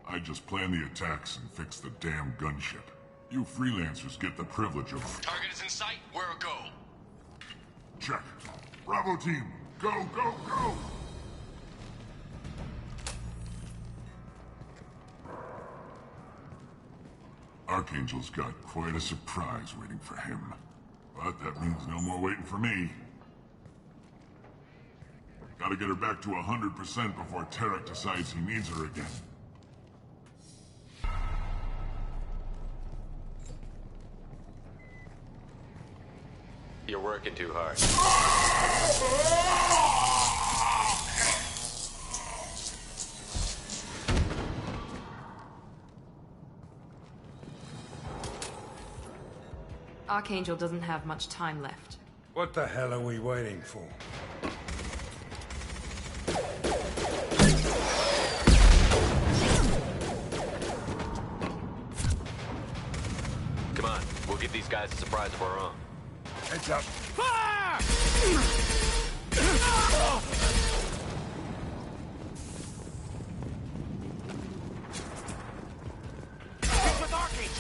I just plan the attacks and fix the damn gunship. You freelancers get the privilege of... Target is in sight. Where a go? Check. Bravo team, go, go, go! Archangel's got quite a surprise waiting for him. But that means no more waiting for me. Gotta get her back to 100% before Tarek decides he needs her again. You're working too hard. Archangel doesn't have much time left. What the hell are we waiting for? Come on, we'll give these guys a surprise of our own. Heads up. Fire! Stick with Archangel!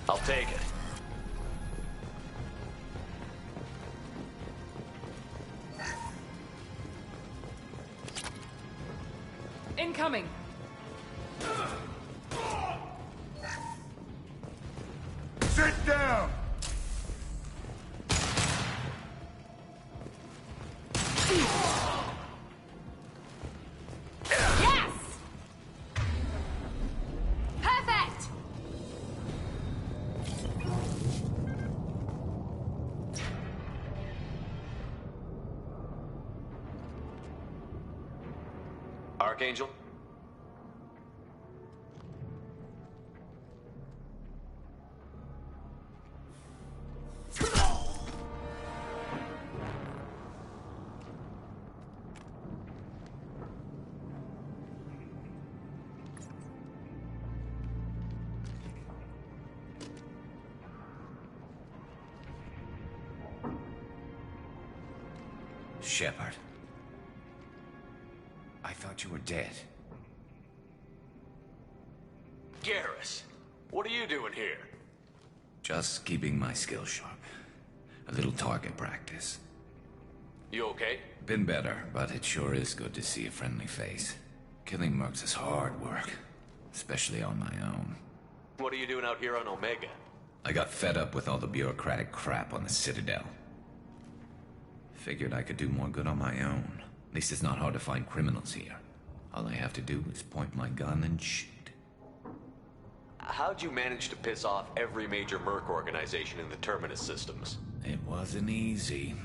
I'll take it. Incoming! Sit down! Yes! Perfect! Archangel? Shepard. I thought you were dead. Garrus, what are you doing here? Just keeping my skills sharp. A little target practice. You okay? Been better, but it sure is good to see a friendly face. Killing mercs is hard work, especially on my own. What are you doing out here on Omega? I got fed up with all the bureaucratic crap on the Citadel. Figured I could do more good on my own. At least it's not hard to find criminals here. All I have to do is point my gun and shoot. How'd you manage to piss off every major merc organization in the Terminus systems? It wasn't easy.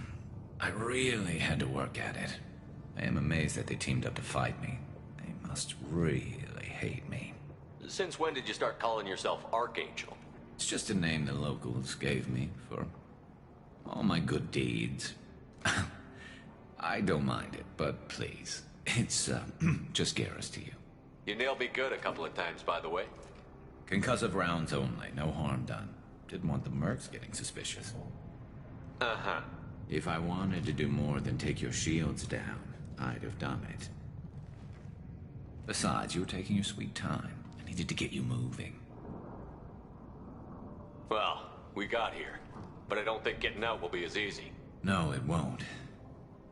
I really had to work at it. I am amazed that they teamed up to fight me. They must really hate me. Since when did you start calling yourself Archangel? It's just a name the locals gave me for all my good deeds. I don't mind it, but please, it's just Garrus to you. You nailed me good a couple of times, by the way. Concussive rounds only, no harm done. Didn't want the mercs getting suspicious. Uh-huh. If I wanted to do more than take your shields down, I'd have done it. Besides, you were taking your sweet time. I needed to get you moving. Well, we got here, but I don't think getting out will be as easy. No, it won't.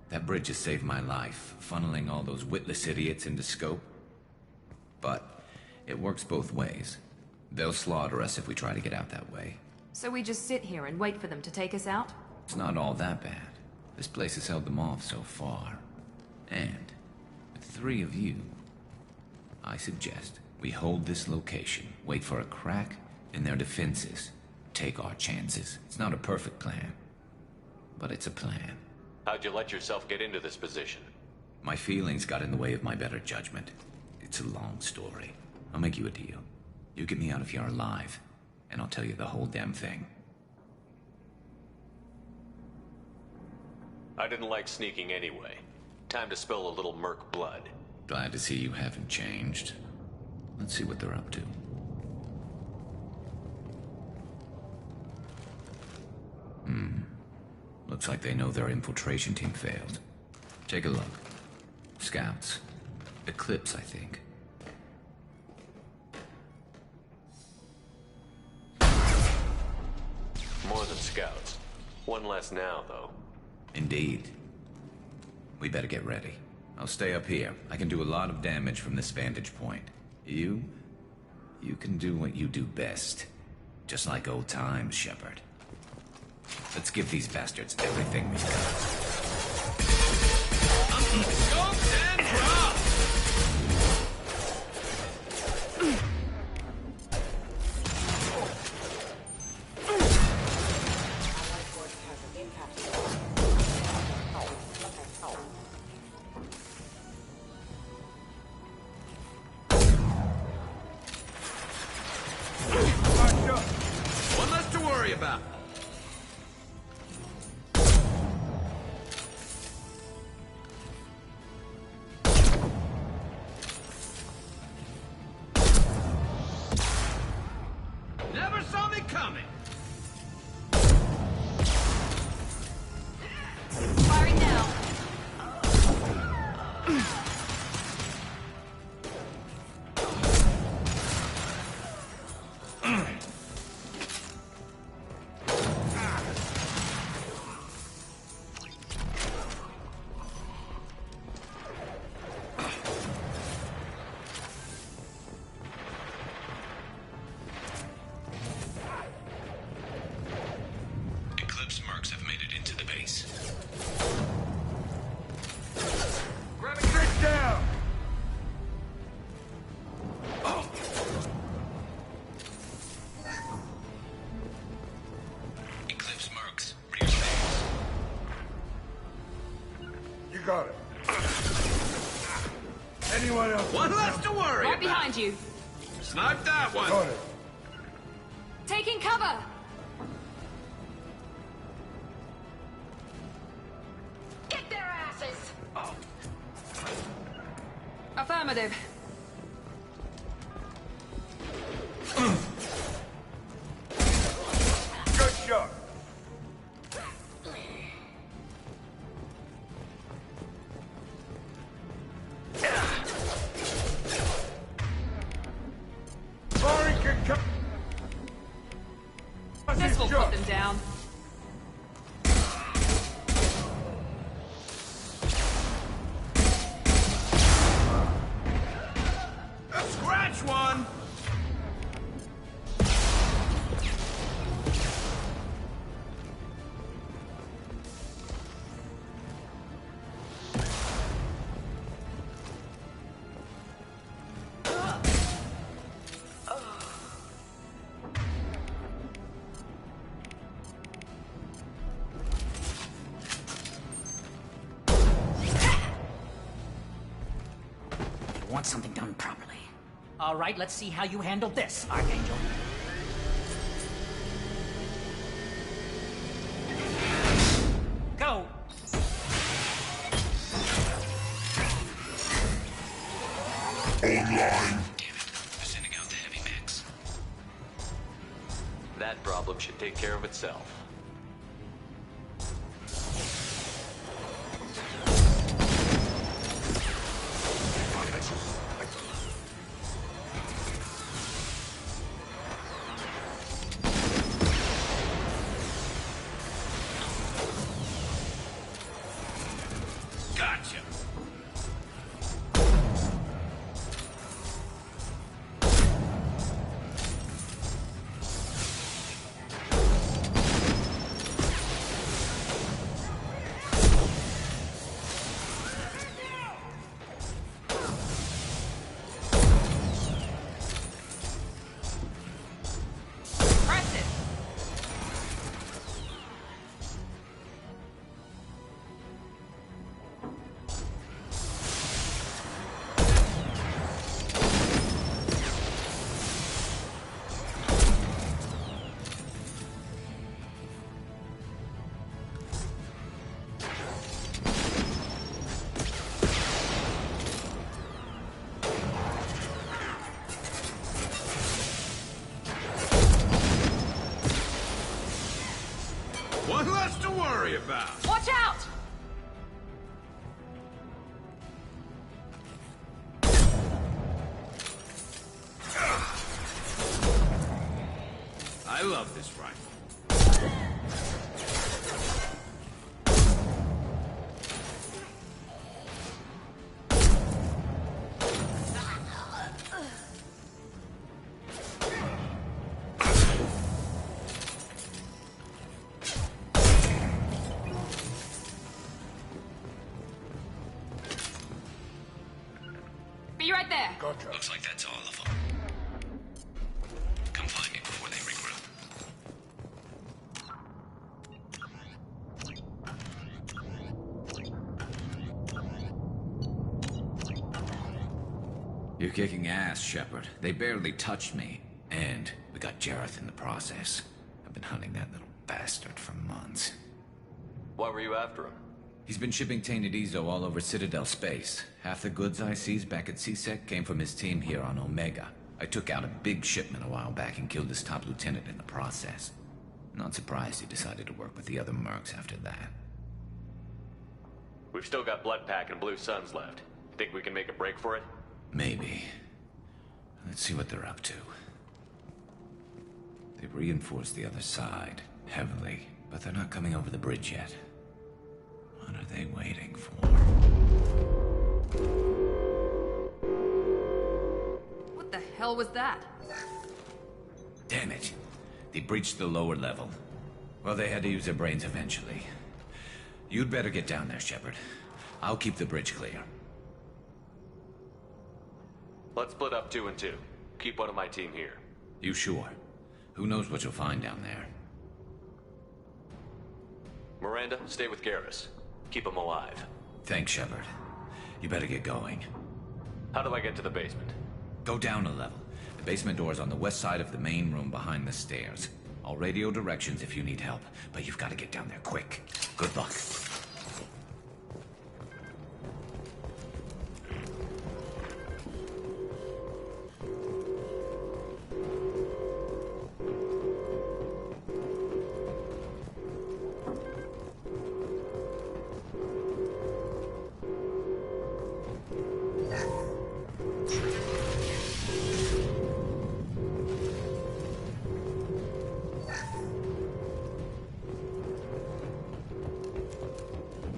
That bridge has saved my life, funneling all those witless idiots into scope. But it works both ways. They'll slaughter us if we try to get out that way. So we just sit here and wait for them to take us out? It's not all that bad. This place has held them off so far. And with 3 of you, I suggest we hold this location, wait for a crack in their defenses, take our chances. It's not a perfect plan, but it's a plan. How'd you let yourself get into this position? My feelings got in the way of my better judgment. It's a long story. I'll make you a deal. You get me out of here alive, and I'll tell you the whole damn thing. I didn't like sneaking anyway. Time to spill a little merc blood. Glad to see you haven't changed. Let's see what they're up to. Looks like they know their infiltration team failed. Take a look. Scouts. Eclipse, I think. More than scouts. One less now, though. Indeed. We better get ready. I'll stay up here. I can do a lot of damage from this vantage point. You can do what you do best. Just like old times, Shepard. Let's give these bastards everything we've got. Scopes and drop! One less to worry about. Never saw me coming. Firing now. Eclipse mercs have made it into the base. Get down! Eclipse mercs, rear base. You got it. Anyone else? One less to worry Right about. behind you. Snipe that one. Got it. Taking cover. Get their asses! Affirmative. Good shot. Firing can come. This will put them down. Scratch one. You want something done properly. All right, let's see how you handle this, Archangel. Go! Online. They're sending out the heavy mix. That problem should take care of itself. Gotcha. Press it. about? Watch out! I love this rifle. Be right there. Gotcha. Looks like that's all of them. Come find me before they regroup. You're kicking ass, Shepard. They barely touched me. And we got Jareth in the process. I've been hunting that little bastard for months. Why were you after him? He's been shipping tainted Ezo all over Citadel space. Half the goods I seized back at CSEC came from his team here on Omega. I took out a big shipment a while back and killed his top lieutenant in the process. Not surprised he decided to work with the other mercs after that. We've still got Bloodpack and Blue Suns left. Think we can make a break for it? Maybe. Let's see what they're up to. They've reinforced the other side, heavily, but they're not coming over the bridge yet. What are they waiting for? What the hell was that? Damn it. They breached the lower level. Well, they had to use their brains eventually. You'd better get down there, Shepard. I'll keep the bridge clear. Let's split up 2 and 2. Keep one of my team here. You sure? Who knows what you'll find down there? Miranda, stay with Garrus. Keep him alive. Thanks, Shepard. You better get going. How do I get to the basement? Go down a level. The basement door is on the west side of the main room behind the stairs. I'll radio directions if you need help, but you've got to get down there quick. Good luck.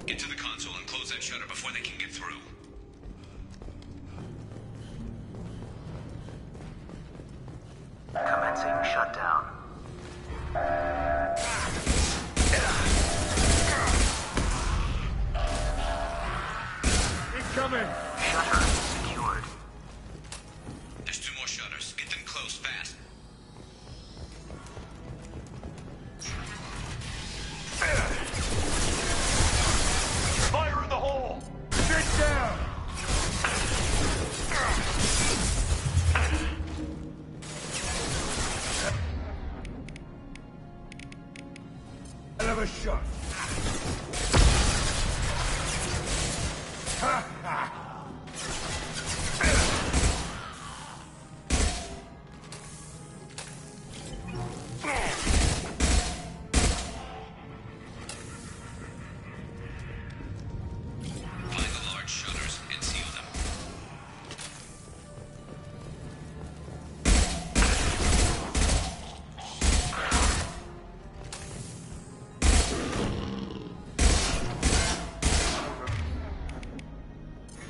Get to the console and close that shutter before they can get through. Commencing shutdown. Incoming! Shutter secured. There's 2 more shutters. Get them closed fast. Fire in the hole! Get down! Hell of a shot. Ha ha! Find the large shutters and seal them.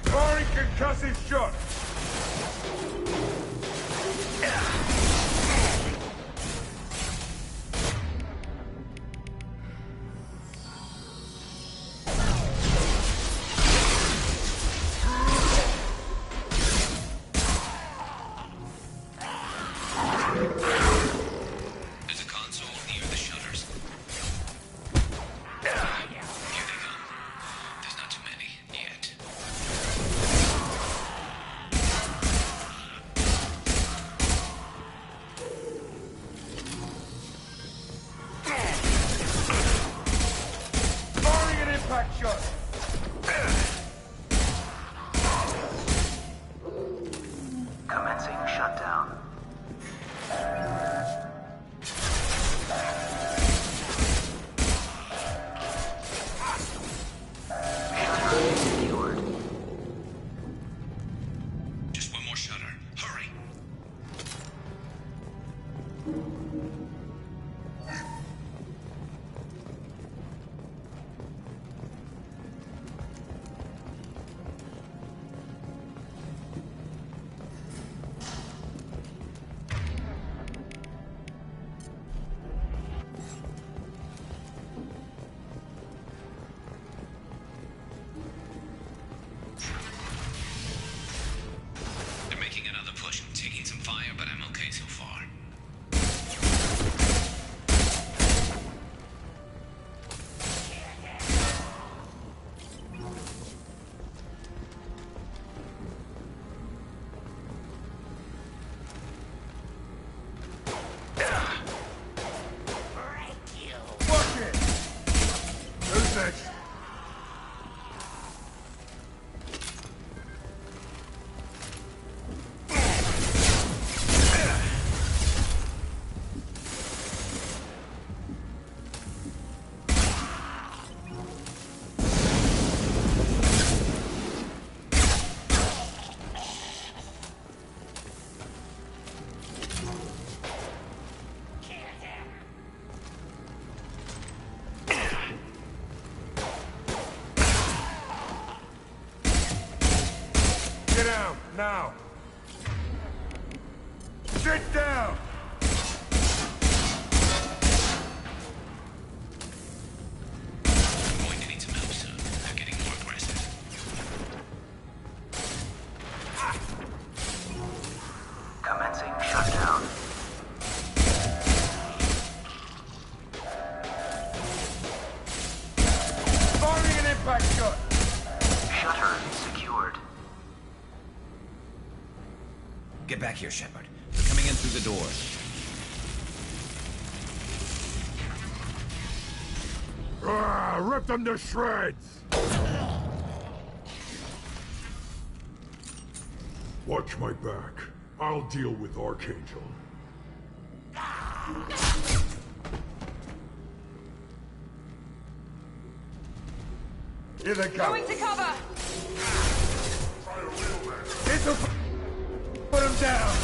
Firing concussive shot! There's a console near the shutters. Here they come. There's not too many yet. now! Sit down! I'm going to need some help soon. They're getting more aggressive. Commencing shutdown. Firing an impact shot! Shutter secured. Get back here, Shepard. They're coming in through the doors. Rip them to shreds! Watch my back. I'll deal with Archangel. Here they come. Going to cover! This'll put them down!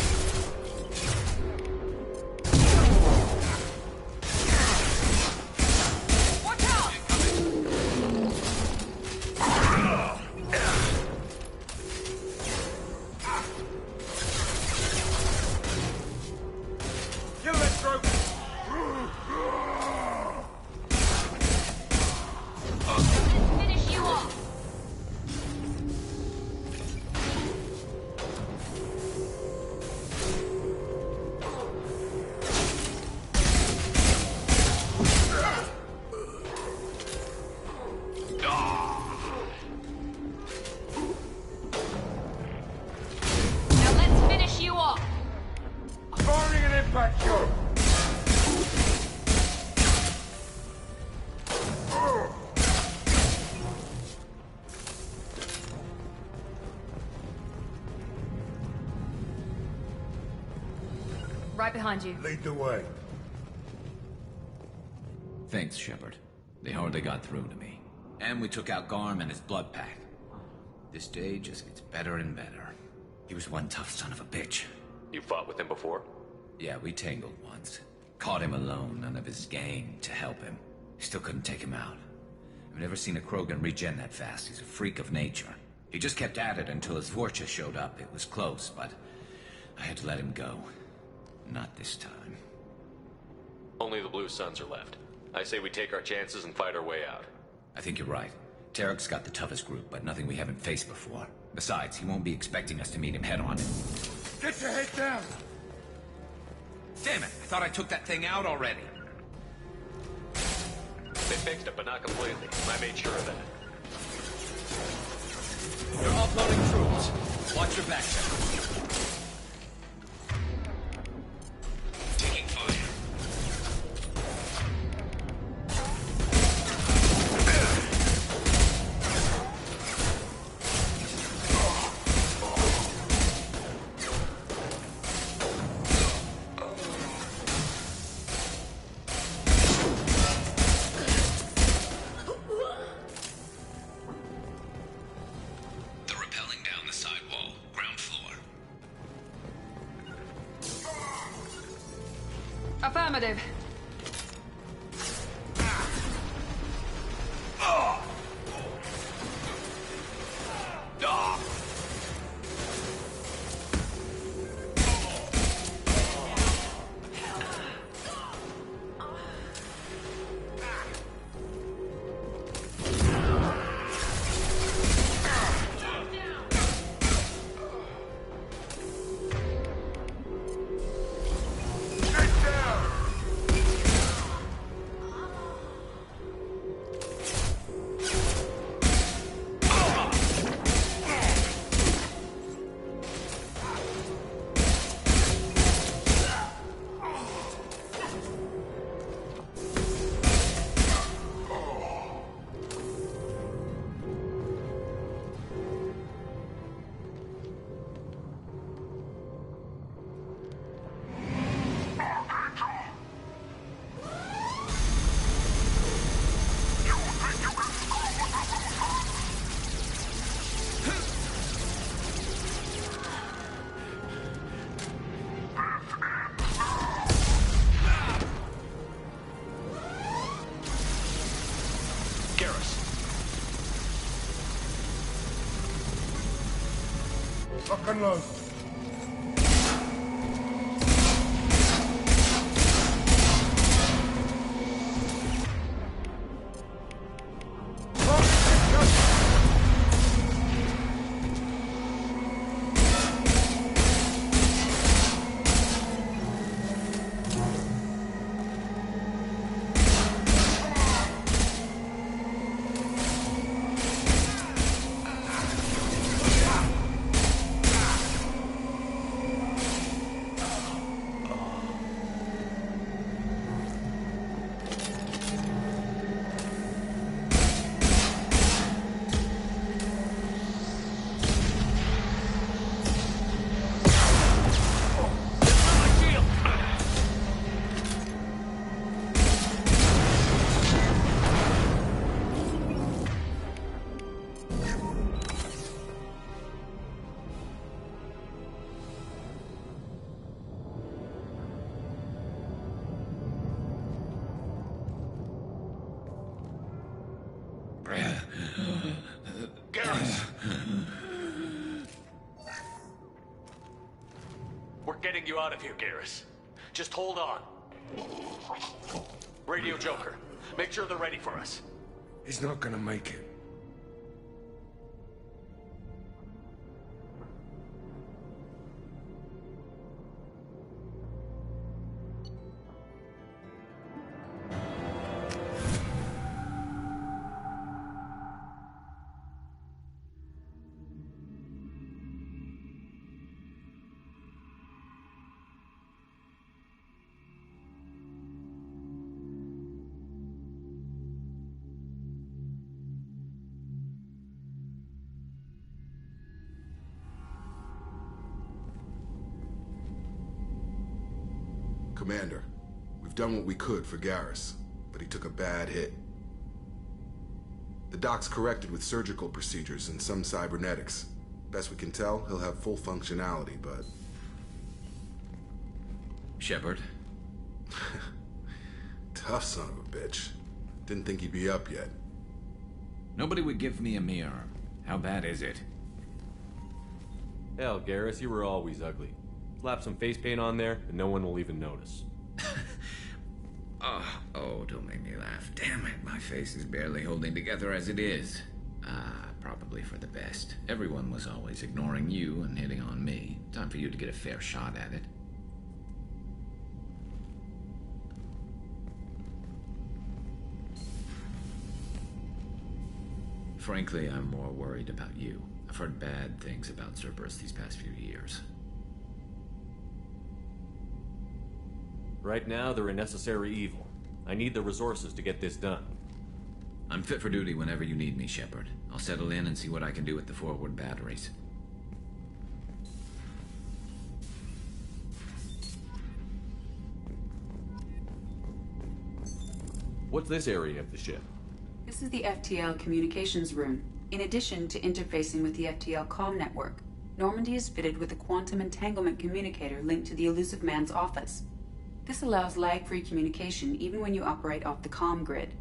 Watch out! Kill that stroke! Finish you off! Now let's finish you off! Firing an impact shot! Right behind you. Lead the way. Thanks, Shepard. They hardly got through to me. And we took out Garm and his blood pack. This day just gets better and better. He was one tough son of a bitch. You fought with him before? Yeah, we tangled once. Caught him alone, none of his gang to help him. Still couldn't take him out. I've never seen a Krogan regen that fast. He's a freak of nature. He just kept at it until his Vorcha showed up. It was close, but I had to let him go. Not this time. Only the Blue Suns are left. I say we take our chances and fight our way out. I think you're right. Tarek's got the toughest group, but nothing we haven't faced before. Besides, he won't be expecting us to meet him head-on. Get your head down! Damn it! I thought I took that thing out already. They fixed it, but not completely. I made sure of that. They're offloading troops. Watch your back, Shepard. Taking fire. They're rappelling down the sidewall, ground floor. Affirmative. Get down! Lock and load. We're getting you out of here, Garrus. Just hold on. Radio Joker, make sure they're ready for us. He's not gonna make it. Commander, we've done what we could for Garrus, but he took a bad hit. The doc's corrected with surgical procedures and some cybernetics. Best we can tell, he'll have full functionality, but... Shepard? Tough son of a bitch. Didn't think he'd be up yet. Nobody would give me a mirror. How bad is it? Hell, Garrus, you were always ugly. Slap some face paint on there, and no one will even notice. Oh, don't make me laugh. Damn it, my face is barely holding together as it is. Probably for the best. Everyone was always ignoring you and hitting on me. Time for you to get a fair shot at it. Frankly, I'm more worried about you. I've heard bad things about Cerberus these past few years. Right now, they're a necessary evil. I need the resources to get this done. I'm fit for duty whenever you need me, Shepard. I'll settle in and see what I can do with the forward batteries. What's this area of the ship? This is the FTL communications room. In addition to interfacing with the FTL comm network, Normandy is fitted with a quantum entanglement communicator linked to the Elusive Man's office. This allows lag-free communication even when you operate off the comm grid.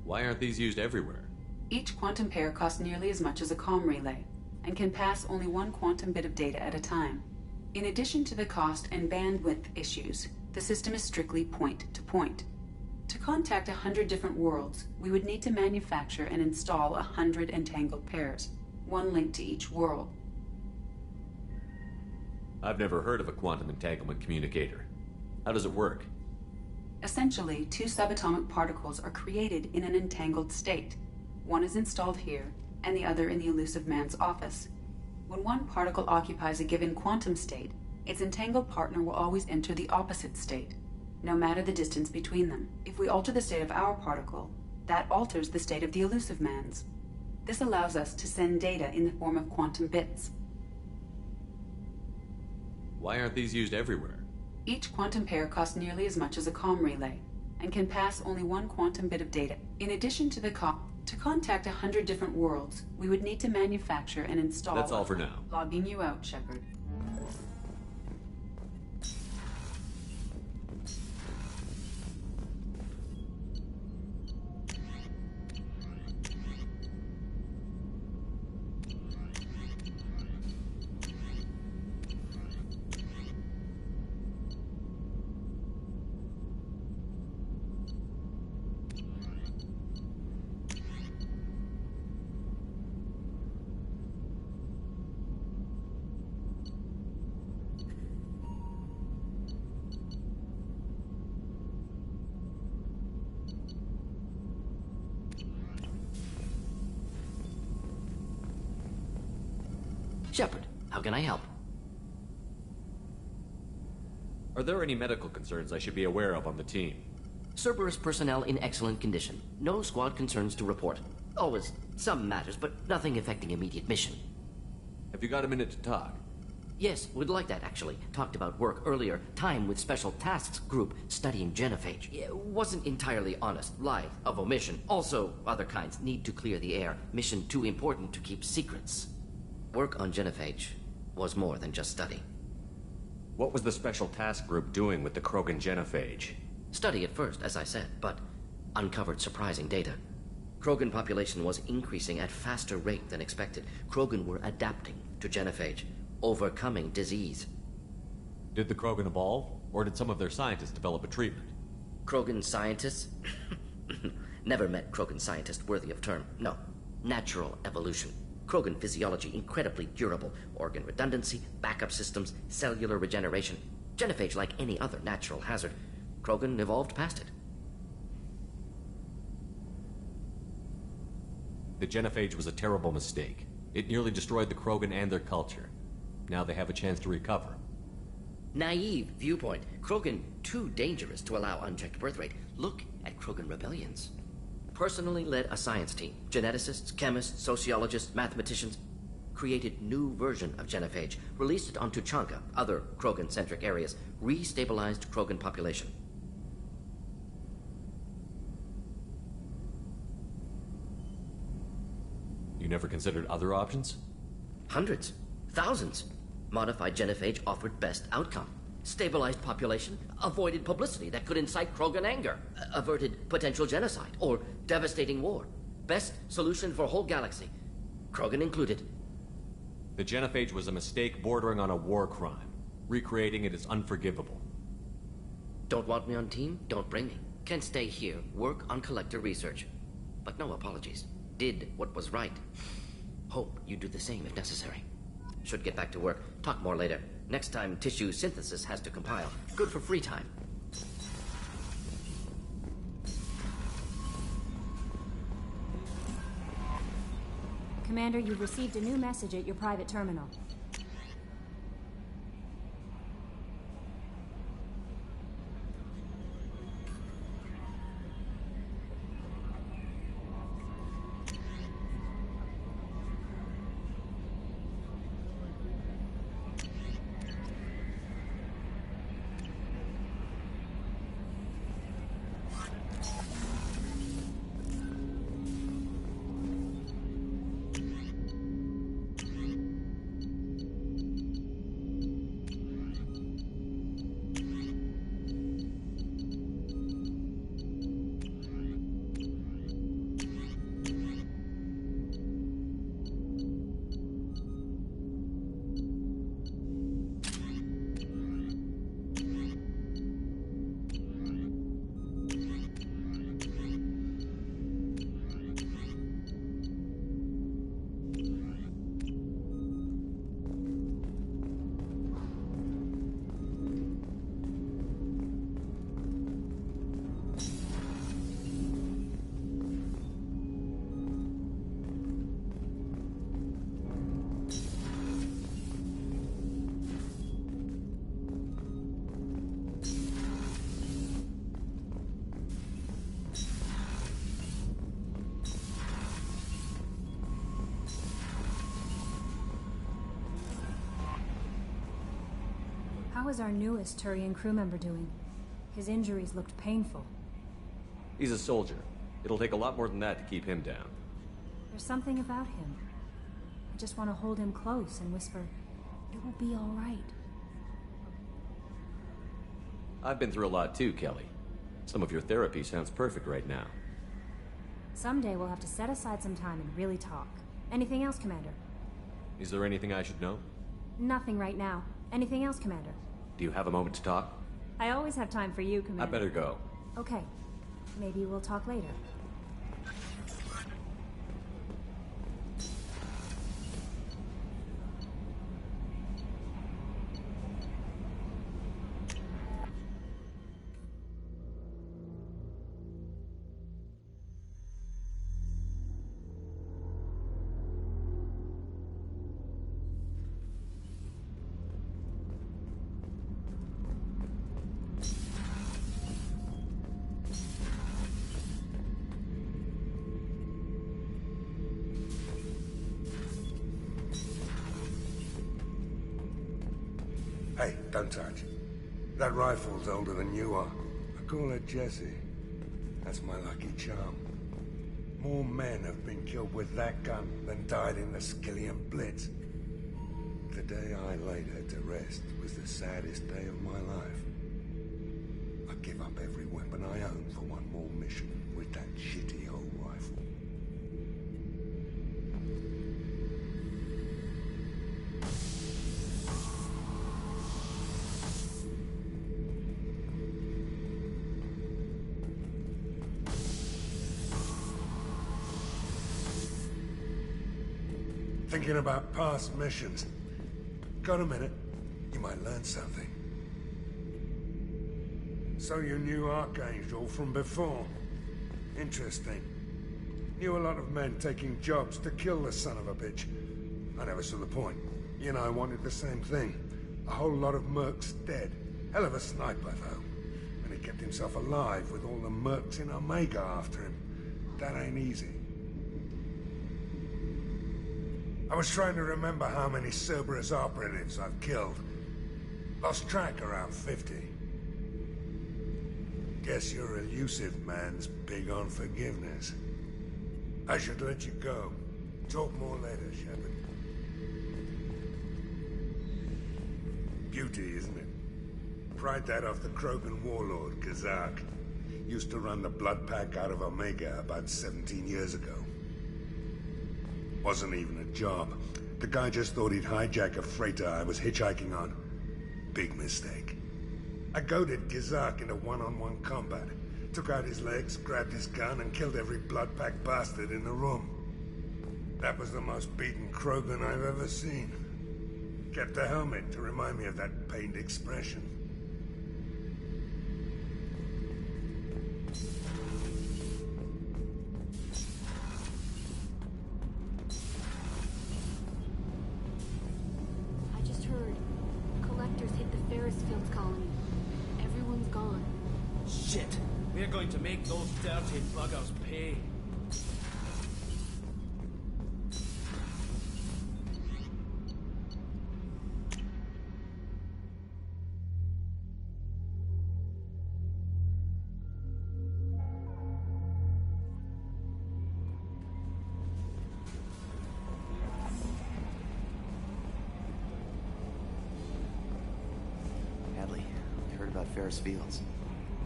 Why aren't these used everywhere? Each quantum pair costs nearly as much as a comm relay, and can pass only one quantum bit of data at a time. In addition to the cost and bandwidth issues, the system is strictly point-to-point. To contact 100 different worlds, we would need to manufacture and install 100 entangled pairs, one linked to each world. I've never heard of a quantum entanglement communicator. How does it work? Essentially, two subatomic particles are created in an entangled state. One is installed here, and the other in the Elusive Man's office. When one particle occupies a given quantum state, its entangled partner will always enter the opposite state, no matter the distance between them. If we alter the state of our particle, that alters the state of the Elusive Man's. This allows us to send data in the form of quantum bits. Why aren't these used everywhere? Each quantum pair costs nearly as much as a comm relay, and can pass only one quantum bit of data. In addition to the to contact 100 different worlds, we would need to manufacture and install... That's all for now. Logging you out, Shepard. Shepard, how can I help? Are there any medical concerns I should be aware of on the team? Cerberus personnel in excellent condition. No squad concerns to report. Always some matters, but nothing affecting immediate mission. Have you got a minute to talk? Yes, would like that, actually. Talked about work earlier. Time with Special Tasks Group studying genophage. Wasn't entirely honest. Lie of omission. Also, other kinds. Need to clear the air. Mission too important to keep secrets. Work on genophage was more than just study. What was the Special Task Group doing with the Krogan genophage? Study at first, as I said, but uncovered surprising data. Krogan population was increasing at faster rate than expected. Krogan were adapting to genophage, overcoming disease. Did the Krogan evolve, or did some of their scientists develop a treatment? Krogan scientists? Never met Krogan scientist worthy of term. No. Natural evolution. Krogan physiology incredibly durable. Organ redundancy, backup systems, cellular regeneration. Genophage like any other natural hazard. Krogan evolved past it. The genophage was a terrible mistake. It nearly destroyed the Krogan and their culture. Now they have a chance to recover. Naive viewpoint. Krogan too dangerous to allow unchecked birth rate. Look at Krogan rebellions. Personally led a science team. Geneticists, chemists, sociologists, mathematicians. Created new version of genophage. Released it on Tuchanka, other Krogan-centric areas. Restabilized Krogan population. You never considered other options? Hundreds. Thousands. Modified genophage offered best outcome. Stabilized population, avoided publicity that could incite Krogan anger, averted potential genocide or devastating war. Best solution for whole galaxy, Krogan included. The genophage was a mistake bordering on a war crime. Recreating it is unforgivable. Don't want me on team? Don't bring me. Can stay here, work on collector research. But no apologies. Did what was right. Hope you do the same if necessary. Should get back to work. Talk more later. Next time, tissue synthesis has to compile. Good for free time. Commander, you've received a new message at your private terminal. How is our newest Turian crew member doing? His injuries looked painful. He's a soldier. It'll take a lot more than that to keep him down. There's something about him. I just want to hold him close and whisper, "It will be all right." I've been through a lot too, Kelly. Some of your therapy sounds perfect right now. Someday we'll have to set aside some time and really talk. Anything else, Commander? Is there anything I should know? Nothing right now. Anything else, Commander? Do you have a moment to talk? I always have time for you, Commander. I better go. Okay. Maybe we'll talk later. Hey, don't touch. That rifle's older than you are. I call her Jessie. That's my lucky charm. More men have been killed with that gun than died in the Skillian Blitz. The day I laid her to rest was the saddest day of my life. I give up every weapon I own for one more mission with that shitty old rifle. Thinking about past missions. Got a minute? You might learn something. So you knew Archangel from before? Interesting. Knew a lot of men taking jobs to kill the son of a bitch. I never saw the point. You and I wanted the same thing. A whole lot of mercs dead. Hell of a sniper, though. And he kept himself alive with all the mercs in Omega after him. That ain't easy. I was trying to remember how many Cerberus operatives I've killed. Lost track around 50. Guess your elusive man's big on forgiveness. I should let you go. Talk more later, Shepard. Beauty, isn't it? Pried that off the Krogan warlord, Kazak. Used to run the Blood Pack out of Omega about 17 years ago. Wasn't even a job. The guy just thought he'd hijack a freighter I was hitchhiking on. Big mistake. I goaded Gizak into one-on-one combat. Took out his legs, grabbed his gun, and killed every Blood Pack bastard in the room. That was the most beaten Krogan I've ever seen. Kept a helmet to remind me of that pained expression. To make those dirty buggers pay. Hadley, you heard about Ferris Fields?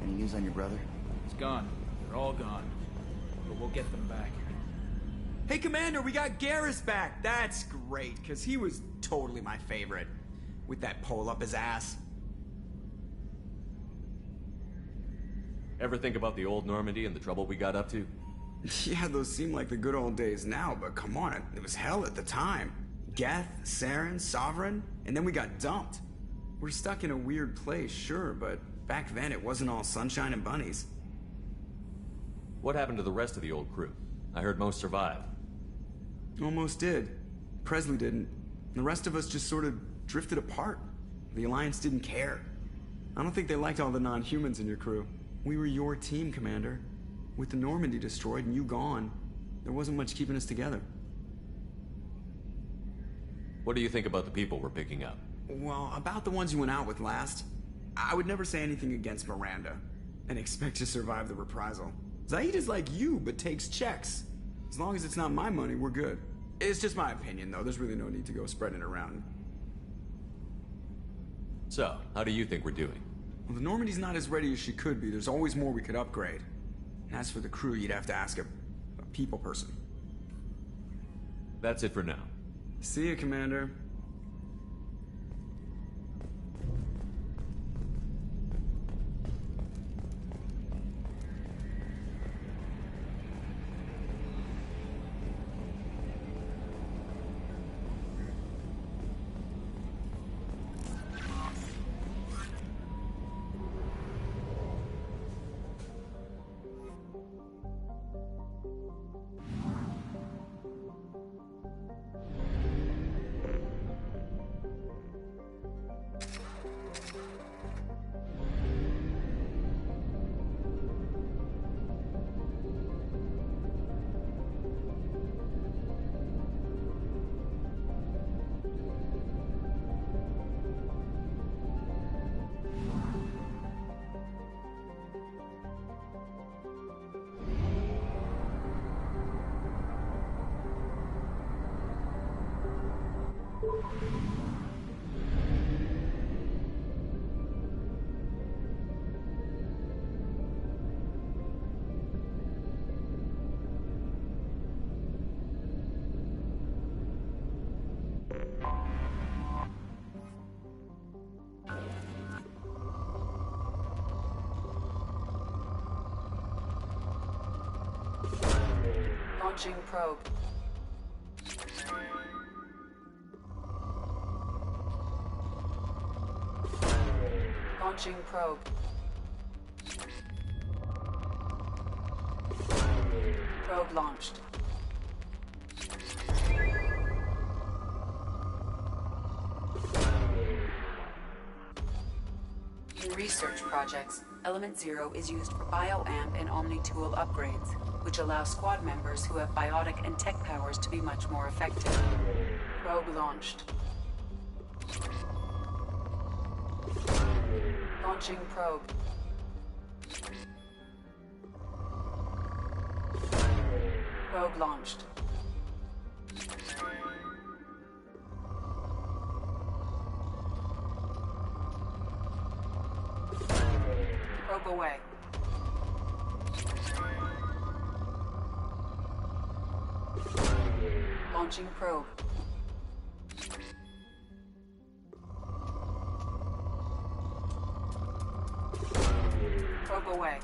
Any news on your brother? It's gone. They're all gone. But we'll get them back. Hey, Commander, we got Garrus back. That's great, because he was totally my favorite. With that pole up his ass. Ever think about the old Normandy and the trouble we got up to? Yeah, those seem like the good old days now, but come on, it was hell at the time. Geth, Saren, Sovereign, and then we got dumped. We're stuck in a weird place, sure, but back then it wasn't all sunshine and bunnies. What happened to the rest of the old crew? I heard most survived. Almost did. Presley didn't. The rest of us just sort of drifted apart. The Alliance didn't care. I don't think they liked all the non-humans in your crew. We were your team, Commander. With the Normandy destroyed and you gone, there wasn't much keeping us together. What do you think about the people we're picking up? Well, about the ones you went out with last, I would never say anything against Miranda and expect to survive the reprisal. Zaid is like you, but takes checks. As long as it's not my money, we're good. It's just my opinion, though. There's really no need to go spreading it around. So, how do you think we're doing? Well, the Normandy's not as ready as she could be. There's always more we could upgrade. And as for the crew, you'd have to ask a people person. That's it for now. See ya, Commander. Launching probe. Launching probe. Probe launched. In research projects, Element Zero is used for bioamp and omni-tool upgrades, which allow squad members who have biotic and tech powers to be much more effective. Probe launched. Launching probe. Probe launched. Probe away. Launching probe. Probe away.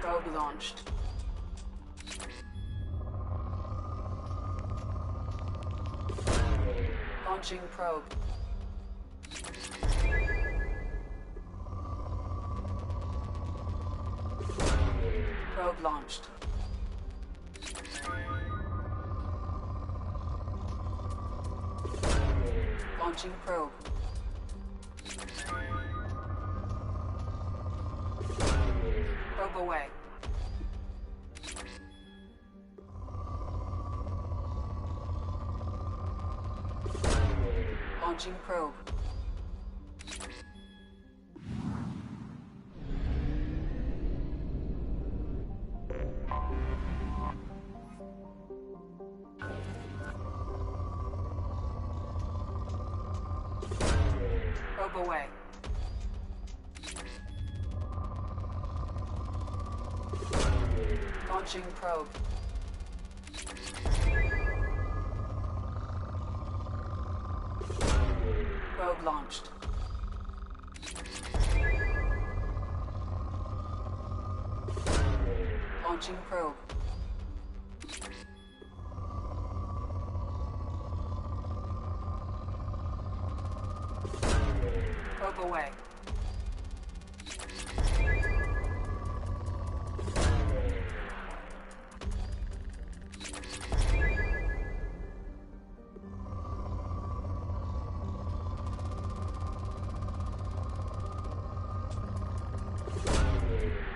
Probe launched. Launching probe. Probe launched. Launching probe. Probe away. Launching probe. Probe away. Launching probe. Probe launched. Launching probe. Probe away.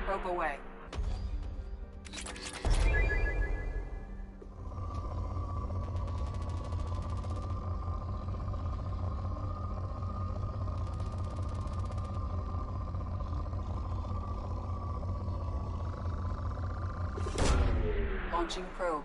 Probe away. Launching probe.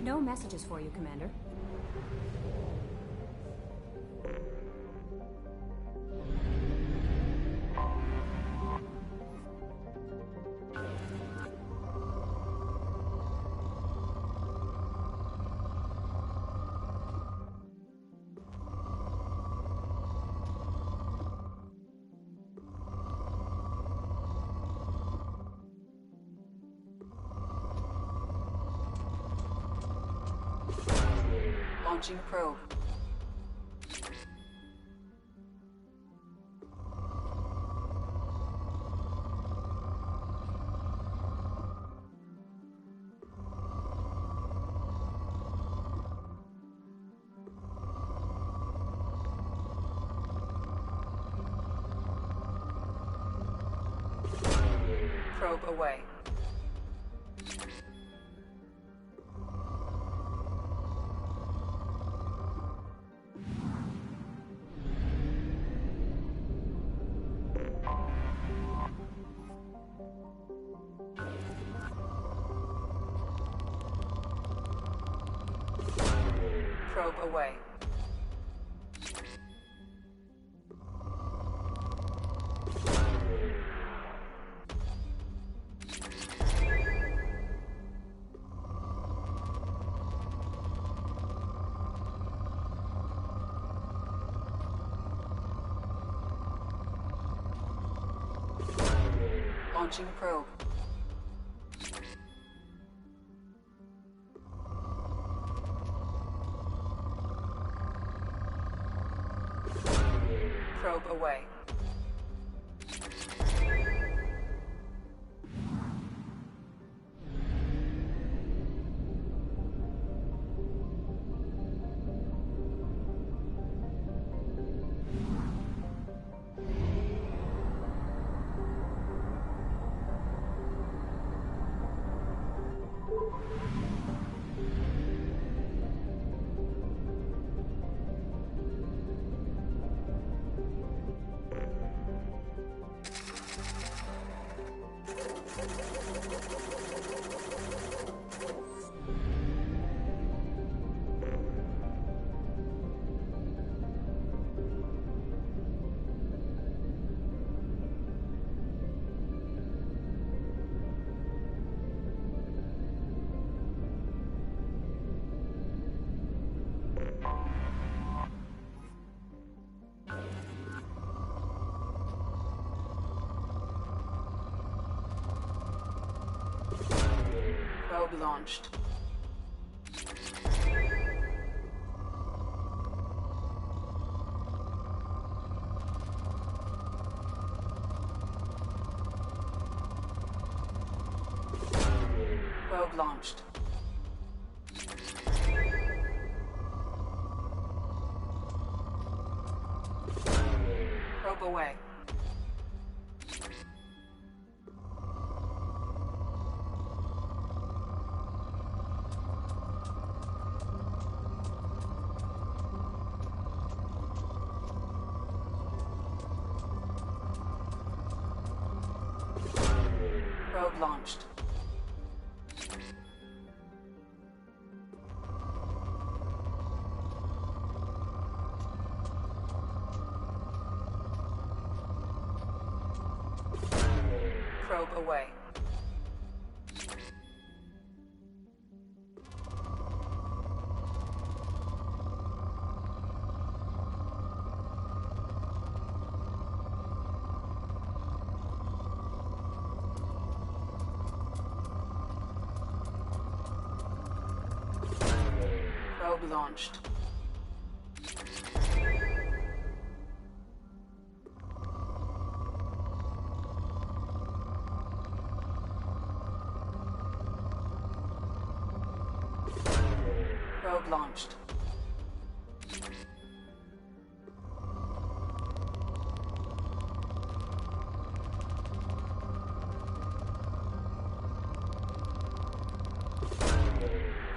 No messages for you, Commander. Launching probe. Probe away. Probe away. Launching probe. Probe away. Probe launched. Probe launched. Probe away. Probe launched. Probe away. Probe launched. Probe launched.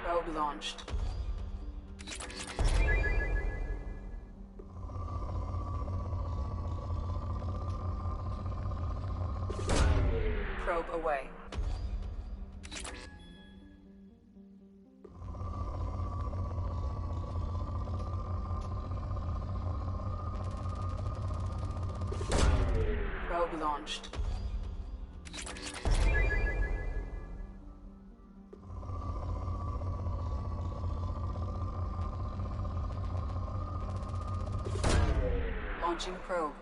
Probe launched. Probe away. Probe launched. Launching probe.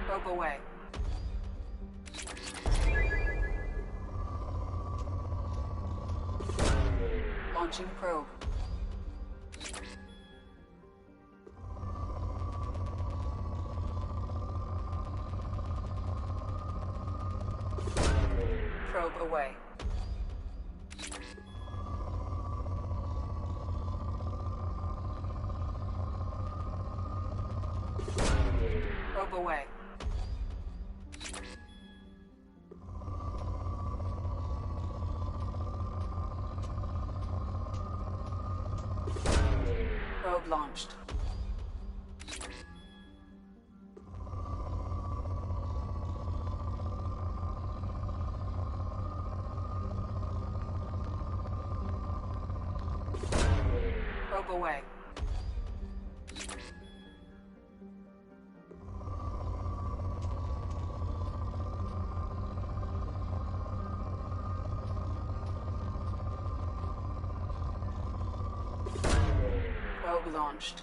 Probe away. Launching probe. Probe away. Probe away. Probe launched. Probe away. Probe launched.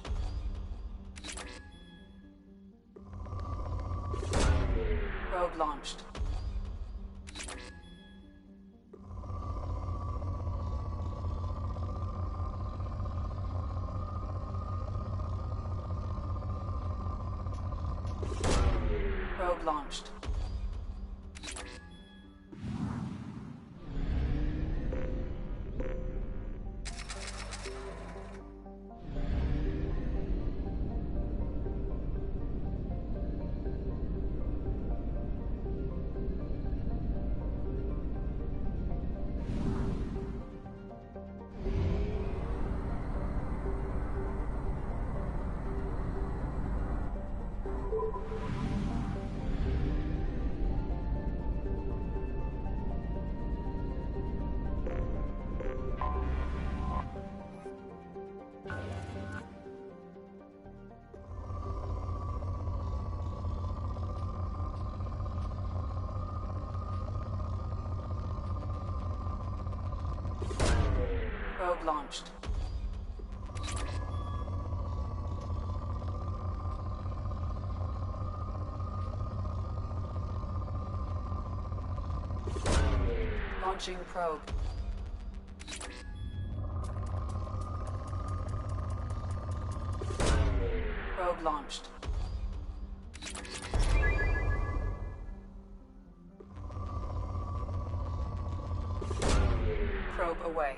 Probe launched. Probe launched. Probe launched. Launching probe. Probe launched. Probe away.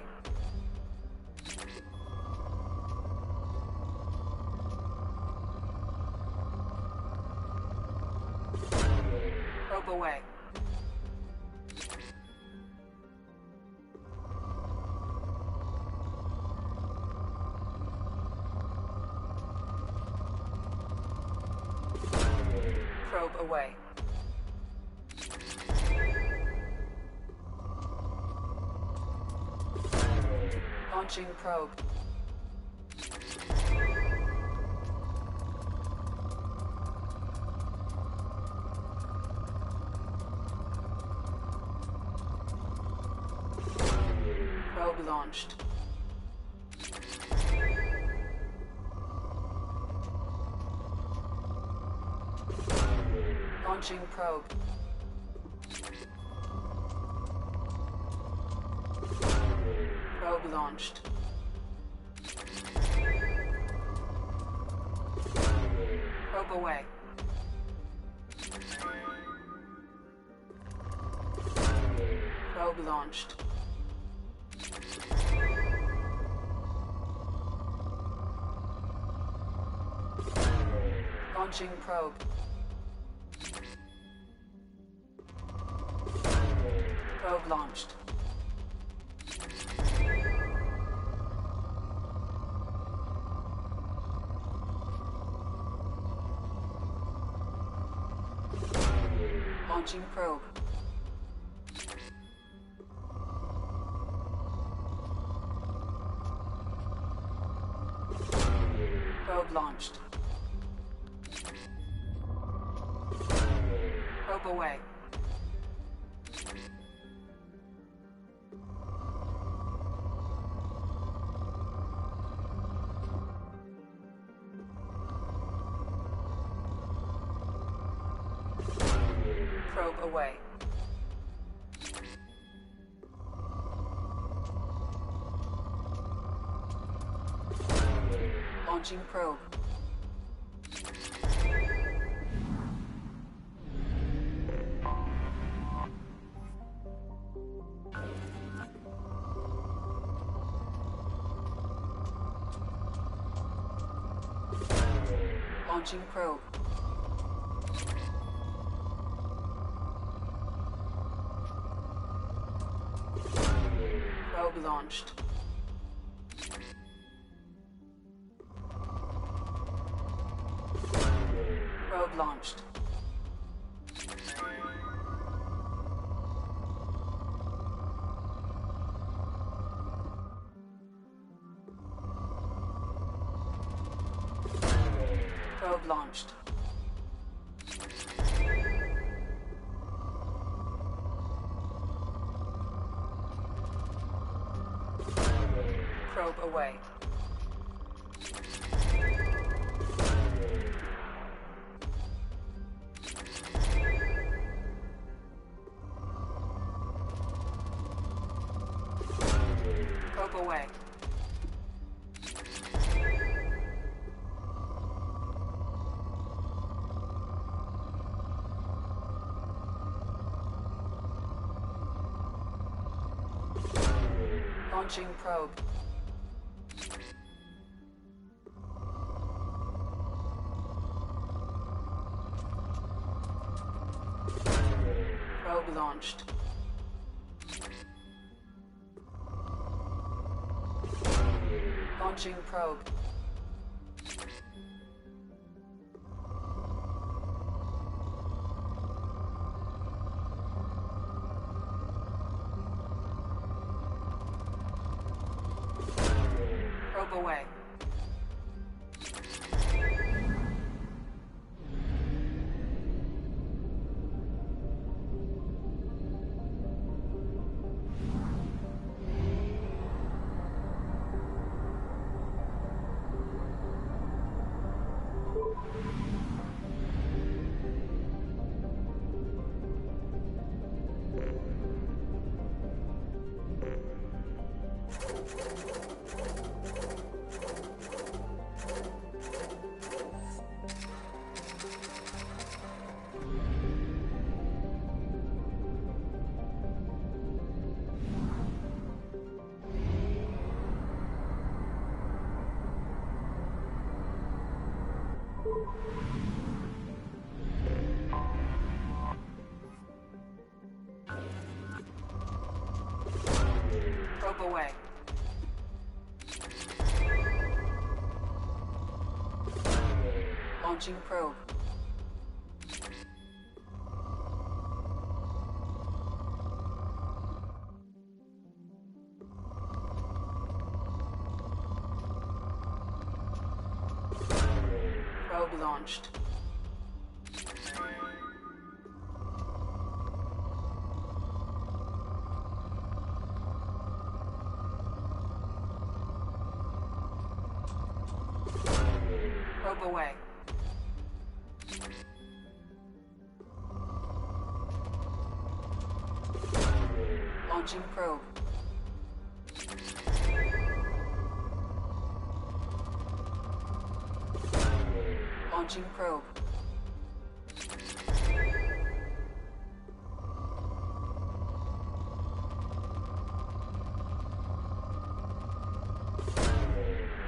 Probe away. Probe away. Launching probe. Probe launched. Launching probe. Probe launched. Probe away. Probe launched. Launching probe. Probe launched. Launching probe. Probe launched. Probe away. Probe away. Launching probe. Launching probe. Probe launched. Probe launched. Probe launched. Probe away. Probe away. Launching probe. Probe launched. Launching probe. Probe away. Probe away. Launching probe. Probe launched. Probe away. Launching probe. Launching probe.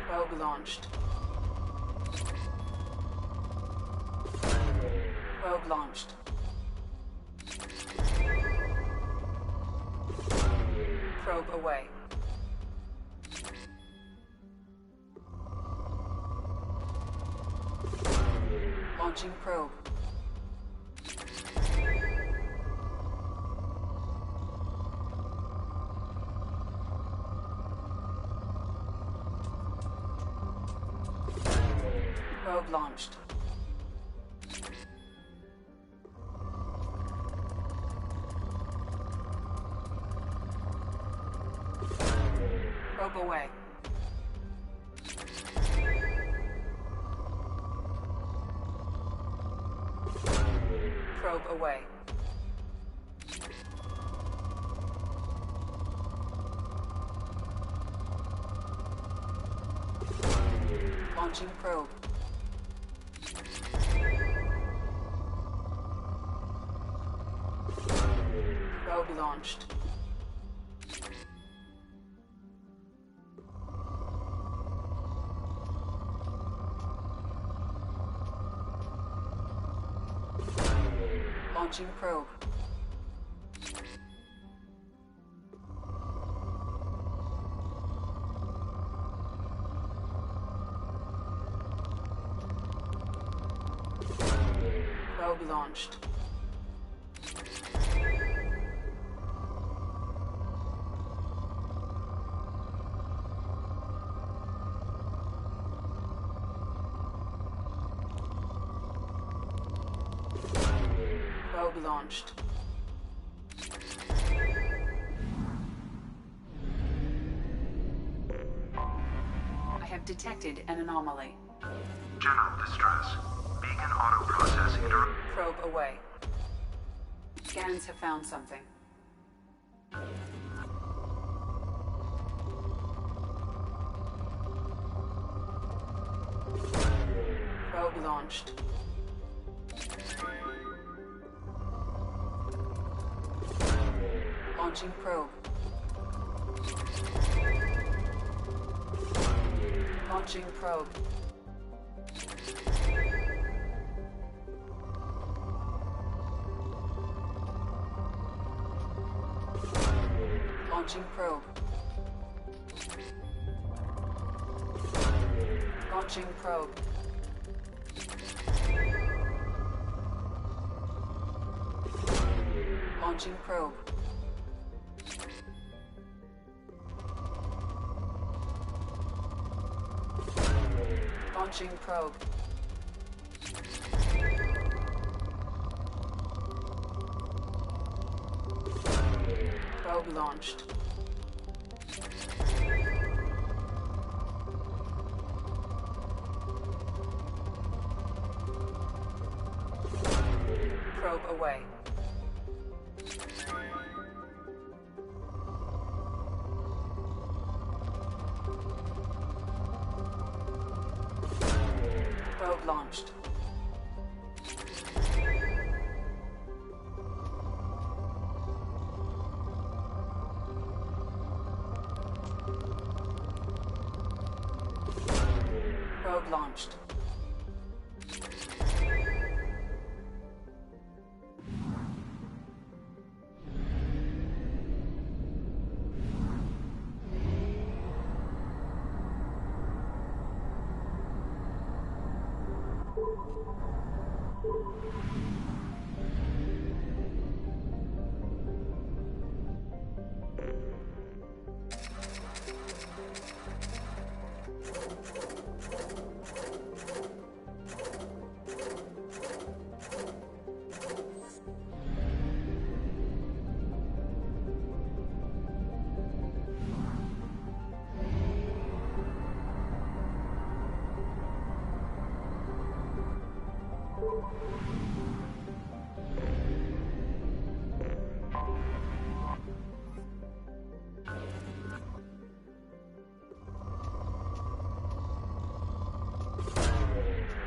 Probe launched. Probe launched. Probe away. Launching probe. Probe launched. Probe away. Probe away. Launching probe. Probe launched. Launching probe. Probe launched. Probe launched. I have detected an anomaly. General distress. Beacon auto-processing Probe away. Scans have found something. Probe launched. Launching probe. Launching probe. Launching probe. Launching probe. Launching probe. Launching probe. Probe launched. Probe away. Probe launched. Probe launched.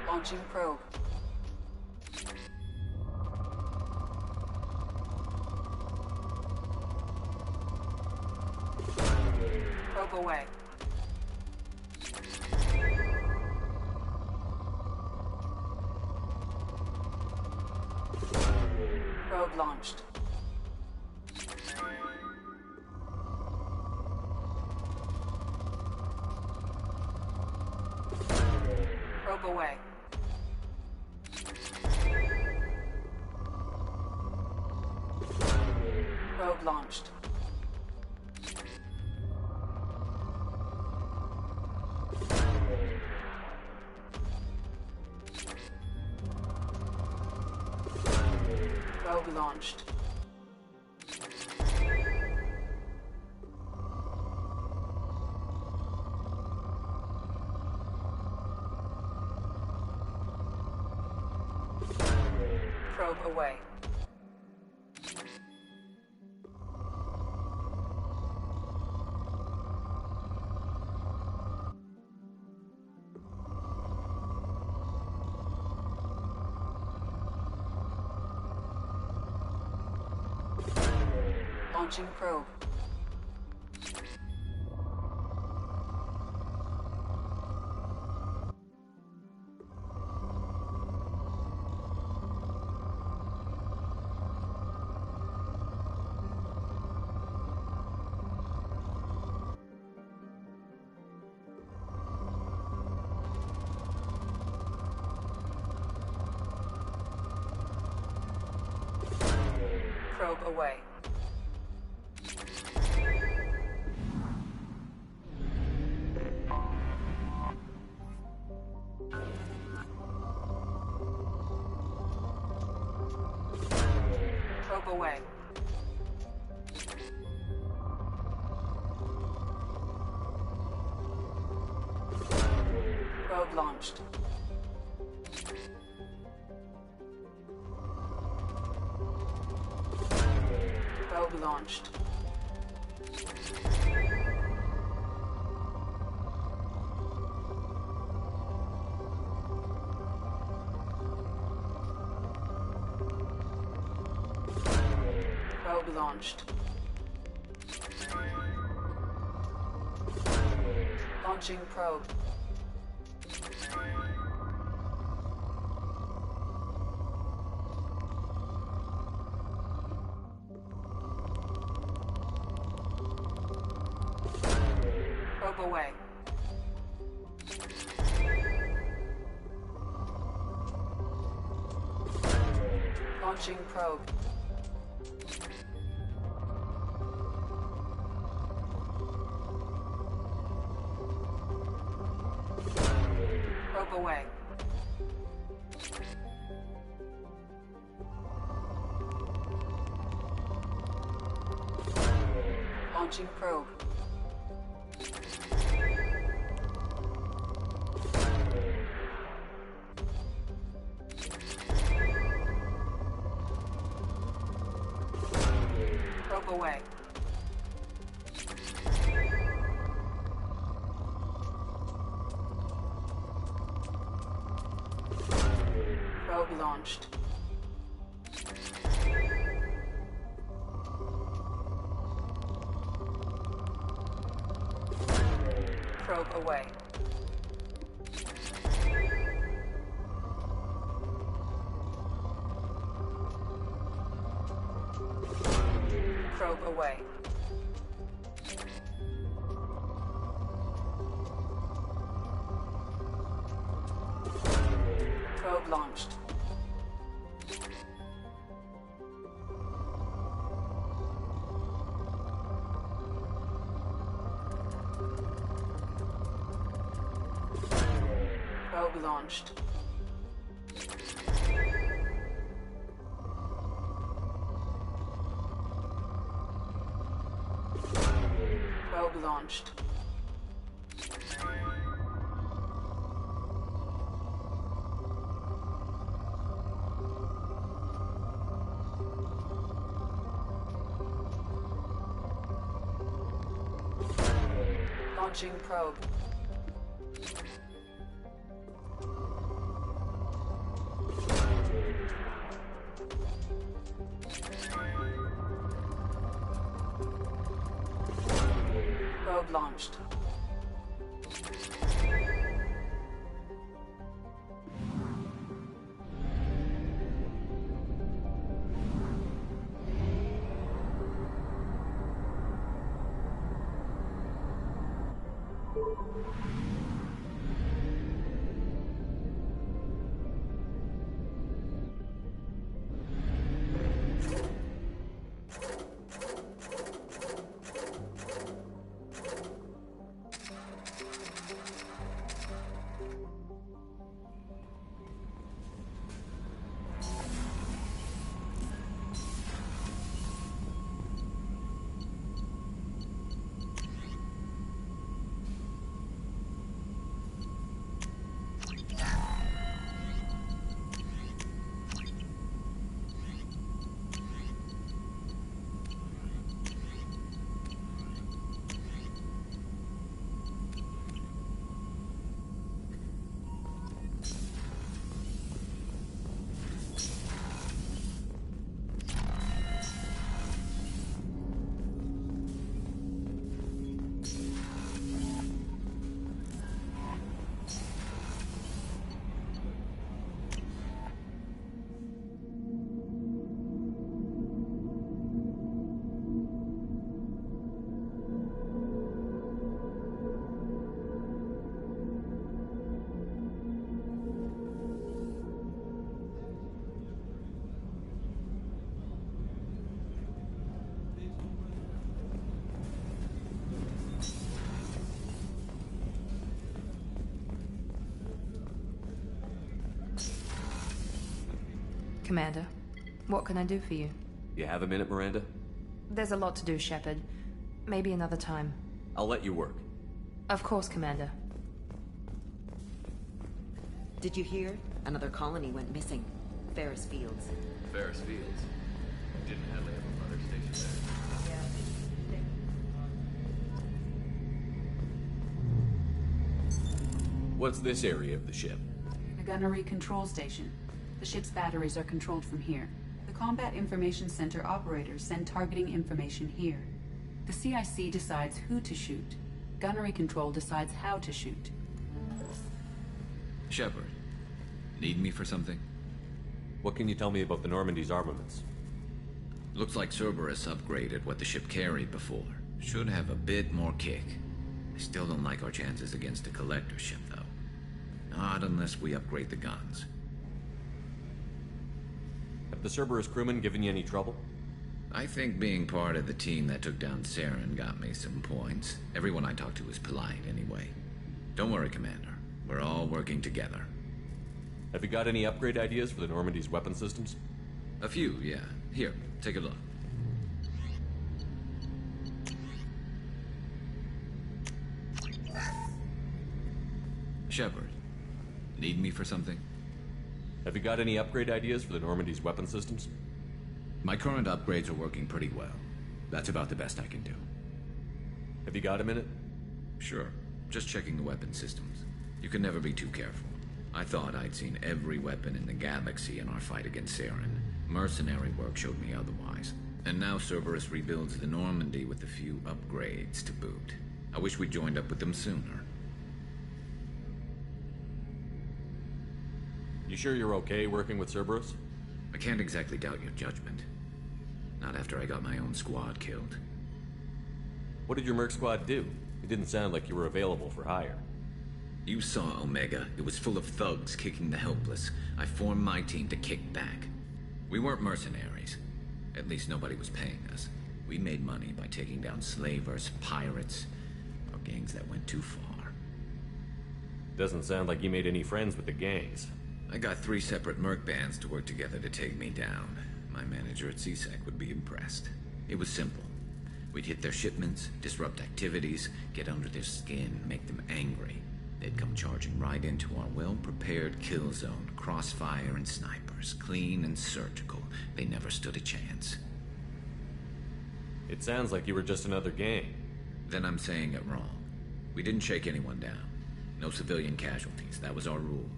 Launching probe. Probe away. Probe launched. Probe away. Probe launched. Probe launched. Probe away. Launching probe. Probe away. Probe away. Probe launched. Probe launched. Probe launched. Launching probe. Probe away. Launching probe. Probe away. Launching probe. Probe away. Probe launched. Probe away. Probe away. Probe launched. Probe launched. Probe launched. Launching probe. Probe launched. Commander. What can I do for you? You have a minute, Miranda? There's a lot to do, Shepard. Maybe another time. I'll let you work. Of course, Commander. Did you hear? Another colony went missing. Ferris Fields. Ferris Fields? Didn't Hadley have a brother stationed there? What's this area of the ship? The gunnery control station. The ship's batteries are controlled from here. The Combat Information Center operators send targeting information here. The CIC decides who to shoot. Gunnery control decides how to shoot. Shepard, need me for something? What can you tell me about the Normandy's armaments? Looks like Cerberus upgraded what the ship carried before. Should have a bit more kick. I still don't like our chances against a collector ship, though. Not unless we upgrade the guns. Have the Cerberus crewmen given you any trouble? I think being part of the team that took down Saren got me some points. Everyone I talked to was polite, anyway. Don't worry, Commander. We're all working together. Have you got any upgrade ideas for the Normandy's weapon systems? A few, yeah. Here, take a look. Shepard, need me for something? Have you got any upgrade ideas for the Normandy's weapon systems? My current upgrades are working pretty well. That's about the best I can do. Have you got a minute? Sure. Just checking the weapon systems. You can never be too careful. I thought I'd seen every weapon in the galaxy in our fight against Saren. Mercenary work showed me otherwise. And now Cerberus rebuilds the Normandy with a few upgrades to boot. I wish we'd joined up with them sooner. You sure you're okay working with Cerberus? I can't exactly doubt your judgment. Not after I got my own squad killed. What did your merc squad do? It didn't sound like you were available for hire. You saw Omega. It was full of thugs kicking the helpless. I formed my team to kick back. We weren't mercenaries. At least nobody was paying us. We made money by taking down slavers, pirates, or gangs that went too far. Doesn't sound like you made any friends with the gangs. I got 3 separate merc bands to work together to take me down. My manager at CSEC would be impressed. It was simple. We'd hit their shipments, disrupt activities, get under their skin, make them angry. They'd come charging right into our well-prepared kill zone, crossfire and snipers, clean and surgical. They never stood a chance. It sounds like you were just another gang. Then I'm saying it wrong. We didn't shake anyone down. No civilian casualties, that was our rule.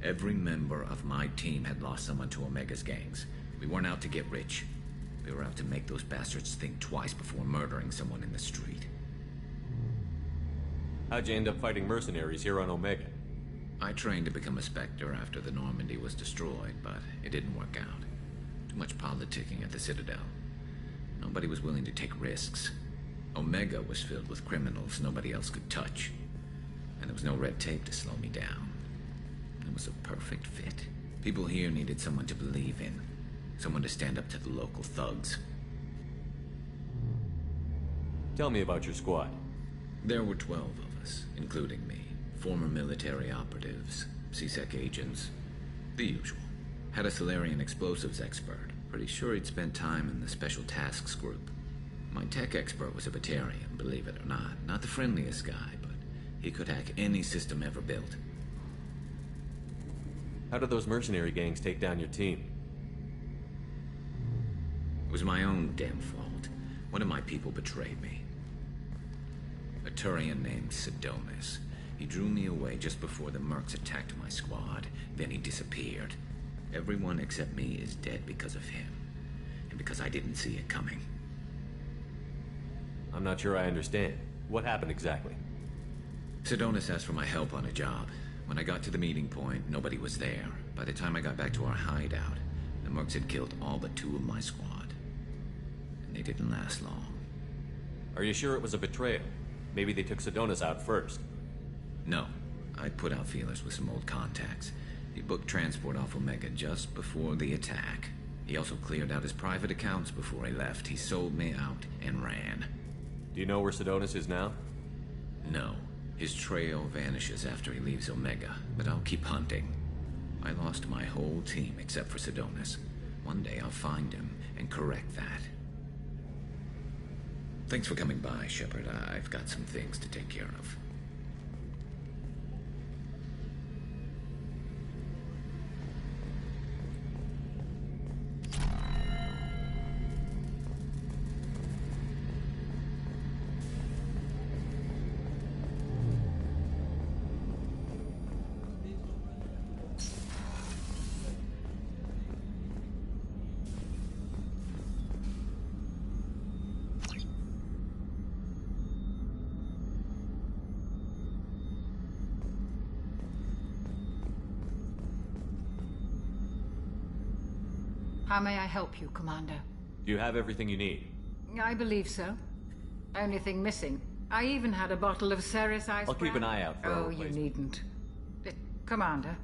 Every member of my team had lost someone to Omega's gangs. We weren't out to get rich. We were out to make those bastards think twice before murdering someone in the street. How'd you end up fighting mercenaries here on Omega? I trained to become a Spectre after the Normandy was destroyed, but it didn't work out. Too much politicking at the Citadel. Nobody was willing to take risks. Omega was filled with criminals nobody else could touch. And there was no red tape to slow me down. It was a perfect fit. People here needed someone to believe in. Someone to stand up to the local thugs. Tell me about your squad. There were 12 of us, including me. Former military operatives, CSEC agents, the usual. Had a Solarian explosives expert. Pretty sure he'd spent time in the Special Tasks group. My tech expert was a Batarian, believe it or not. Not the friendliest guy, but he could hack any system ever built. How did those mercenary gangs take down your team? It was my own damn fault. One of my people betrayed me. A Turian named Sidonis. He drew me away just before the mercs attacked my squad. Then he disappeared. Everyone except me is dead because of him. And because I didn't see it coming. I'm not sure I understand. What happened exactly? Sidonis asked for my help on a job. When I got to the meeting point, nobody was there. By the time I got back to our hideout, the mercs had killed all but 2 of my squad. And they didn't last long. Are you sure it was a betrayal? Maybe they took Sidonis out first. No. I put out feelers with some old contacts. He booked transport off Omega just before the attack. He also cleared out his private accounts before he left. He sold me out and ran. Do you know where Sidonis is now? No. His trail vanishes after he leaves Omega, but I'll keep hunting. I lost my whole team except for Sidonis. One day I'll find him and correct that. Thanks for coming by, Shepard. I've got some things to take care of. How may I help you, Commander? Do you have everything you need? I believe so. Only thing missing. I even had a bottle of Ceres ice. I'll keep an eye out for a Oh, you replacement. needn't. Commander.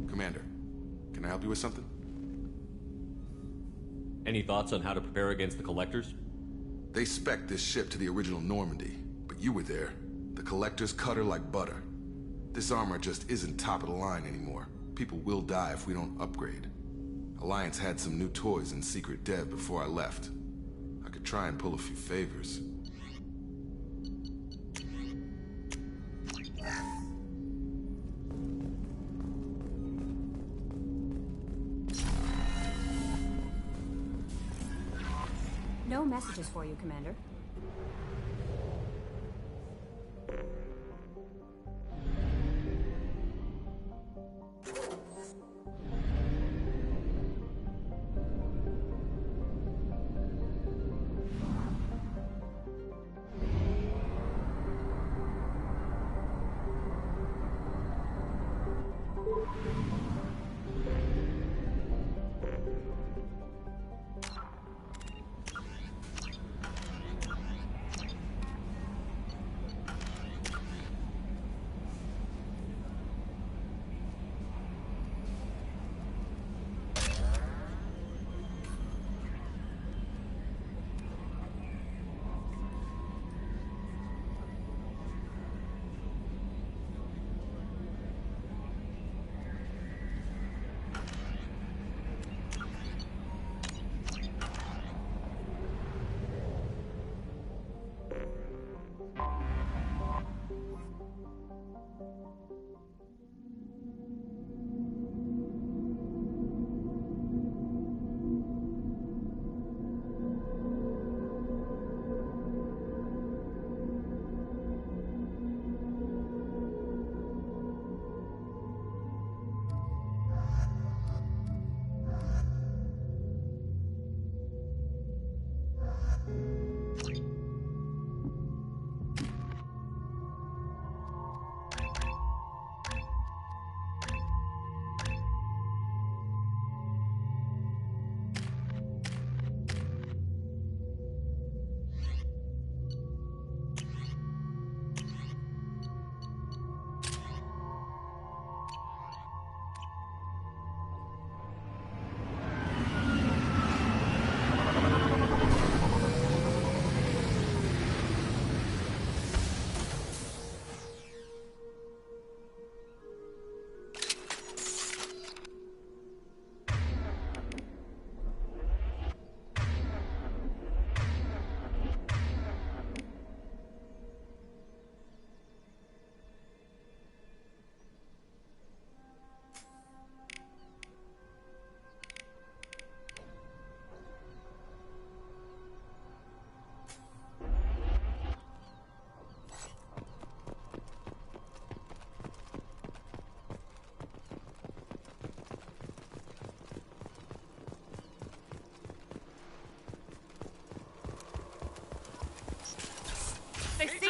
Commander, can I help you with something? Any thoughts on how to prepare against the Collectors? They spec'd this ship to the original Normandy, but you were there. The Collectors cut her like butter. This armor just isn't top of the line anymore. People will die if we don't upgrade. Alliance had some new toys in secret dev before I left. I could try and pull a few favors. No messages for you, Commander.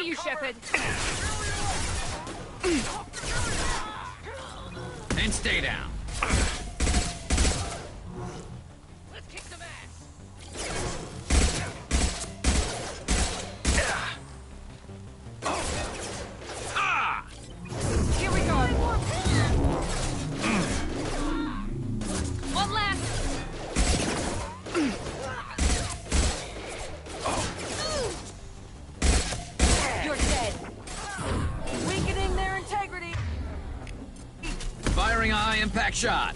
you, Shepard. And stay down. Let's kick some ass. Here we go. One last. You're dead. Weakening their integrity. Firing a high-impact shot.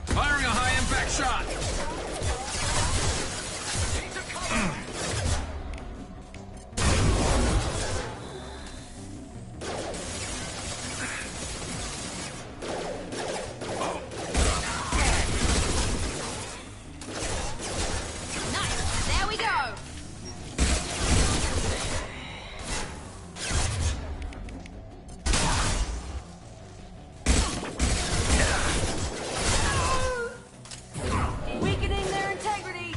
Firing a high-impact shot. Nice. There we go. Weakening their integrity.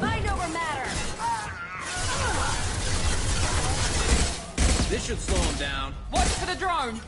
Mind over matter. This should slow him down. Watch for the drone.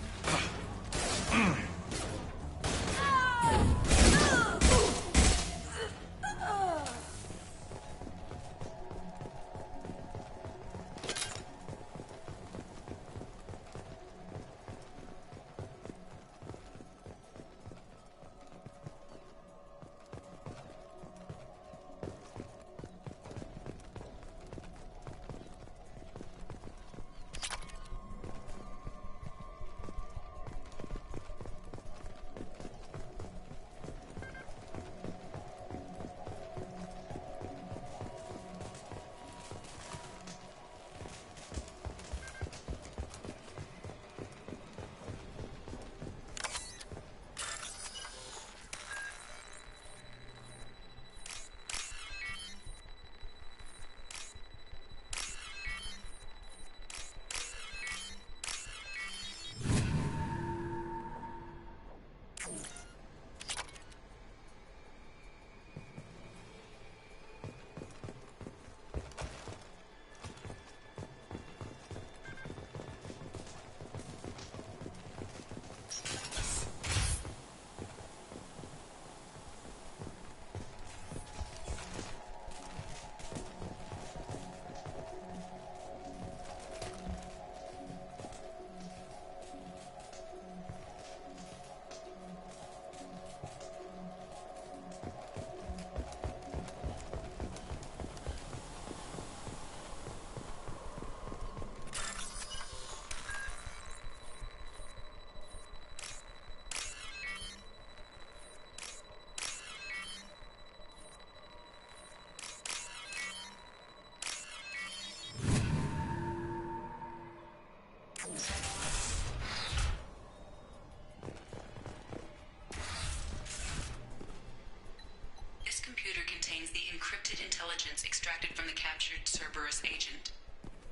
This computer contains the encrypted intelligence extracted from the captured Cerberus agent.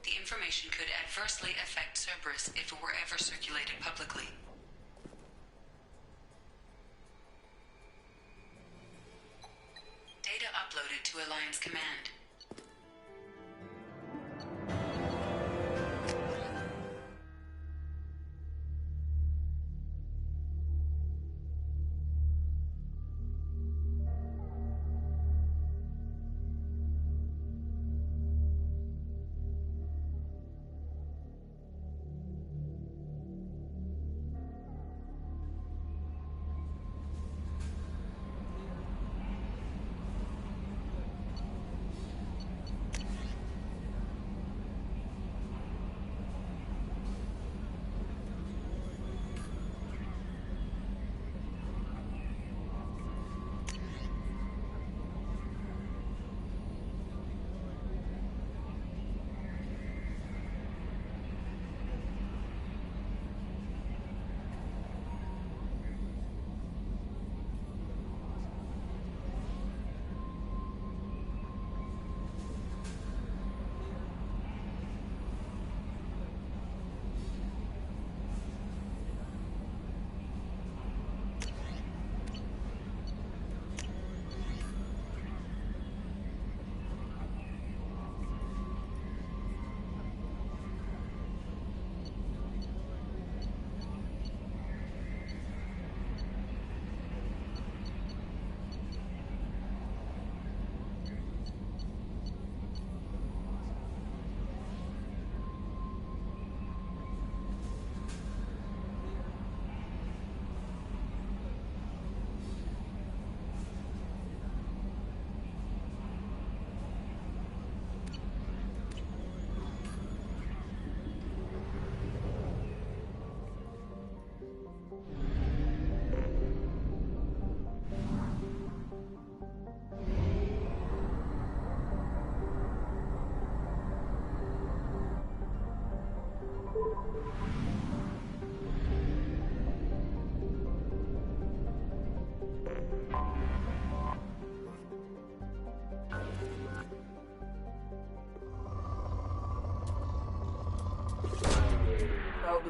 The information could adversely affect Cerberus if it were ever circulated publicly. Data uploaded to Alliance Command.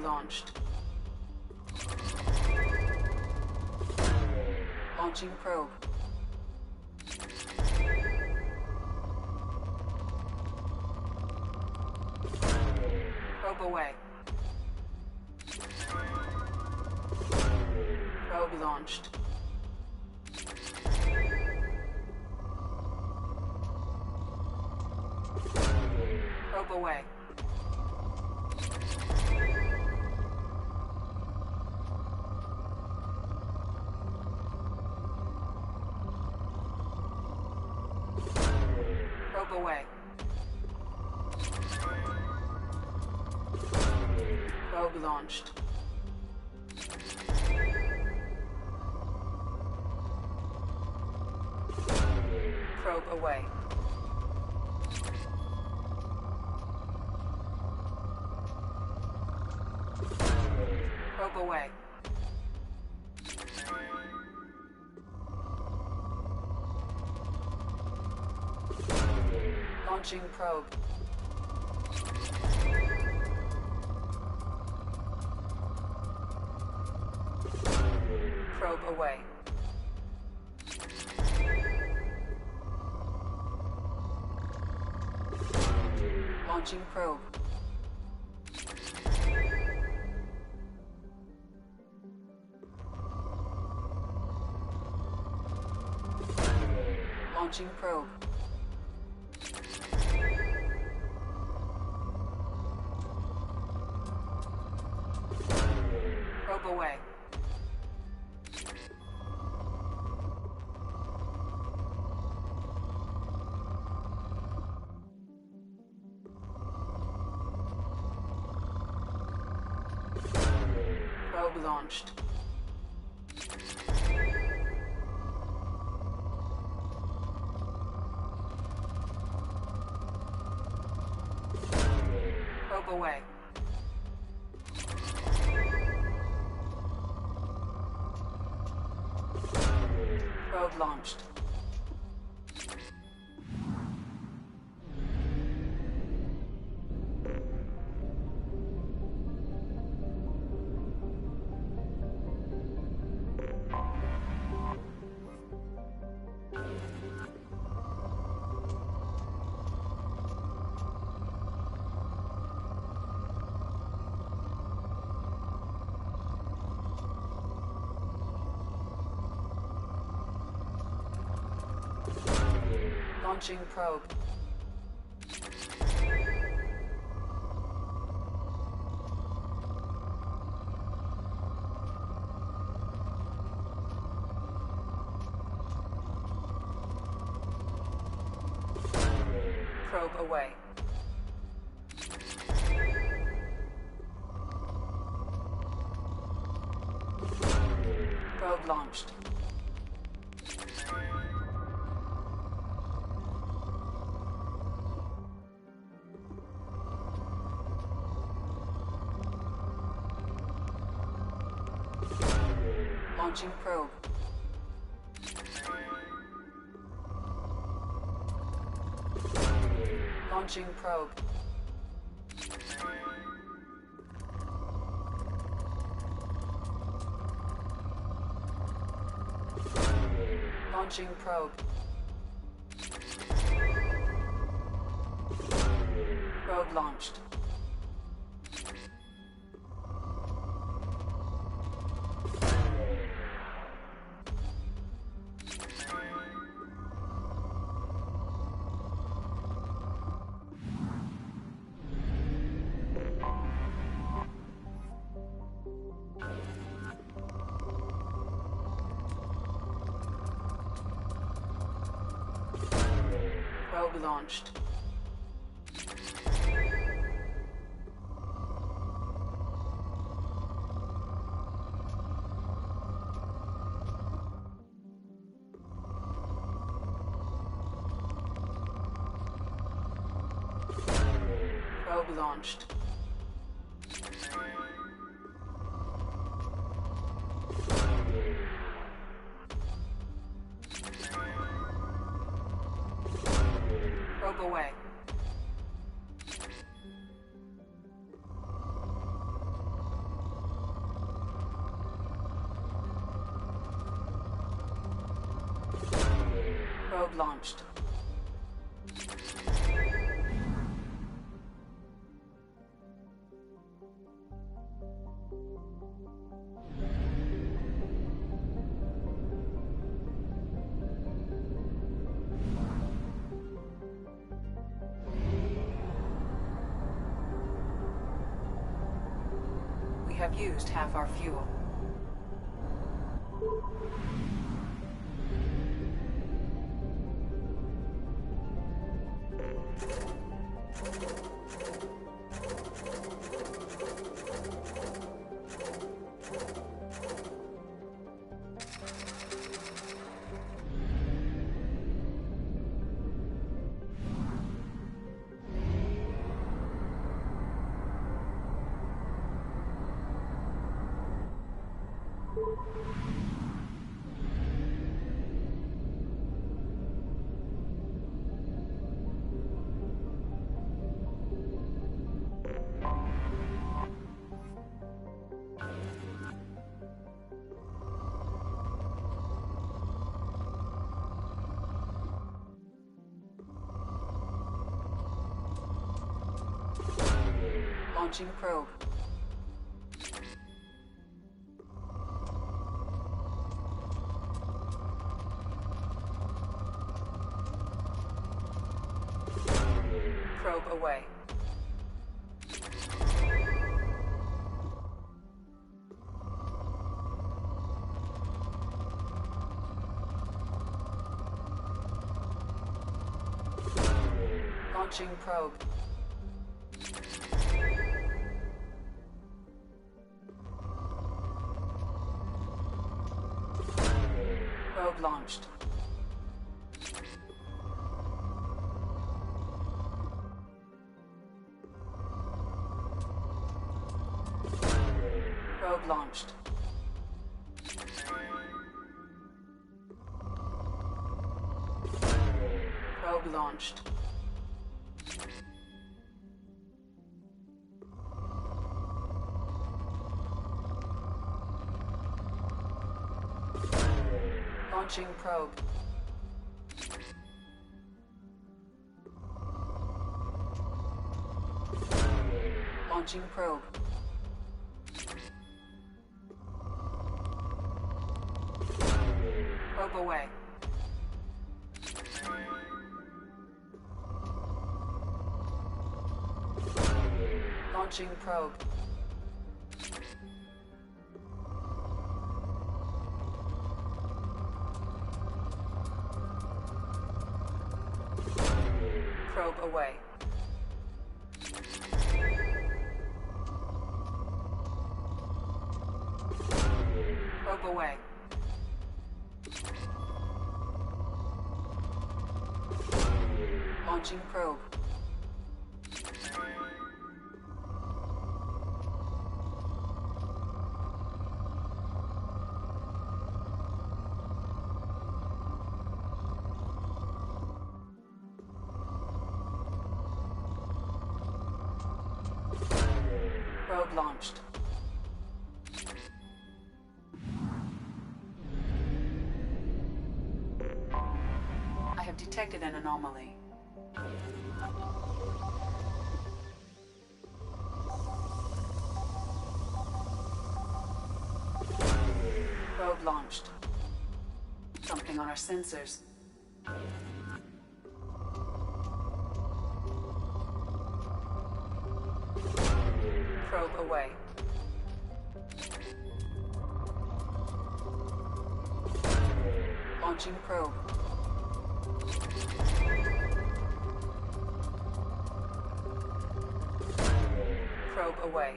launched. Launching probe. Probe away. Probe launched. Probe away. Probe away. Probe launched. Probe away. Probe away. Launching probe. Probe away. Launching probe. Launching probe. Probe away. Probe launched. Probe away. Probe launched. Launching probe. Probe away. Probe launched. Launching probe. Launching probe. Launching probe. Probe launched. Probe launched. Probe launched. Probe away. Probe launched. We have used half our fuel. Launching probe. Probe away. Launching probe. Probe launched. Probe launched. Probe launched. Launching probe. Launching probe. Probe away. Launching probe. Probe away. Probe away. Launching probe. Probe launched. I have detected an anomaly. Probe launched. Something on our sensors. Probe away. Launching probe. Probe away.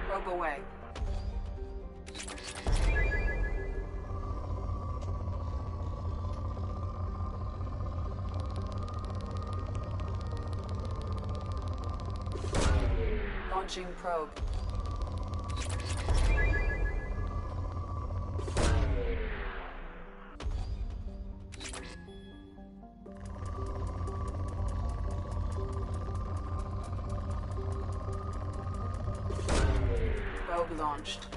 Probe away. Launching probe. Probe launched.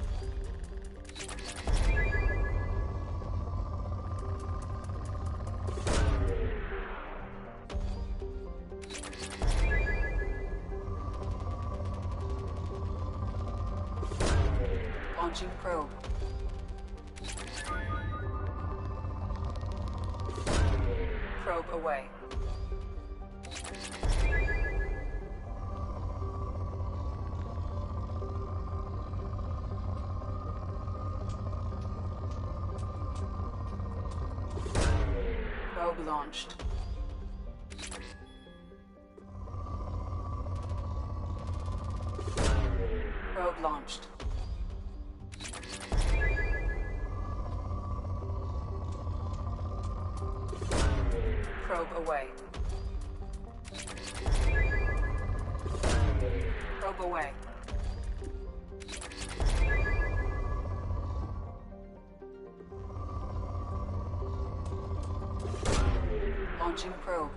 Launching probe. Probe away. Probe launched. Probe launched. Probe away. Probe away. Launching probe.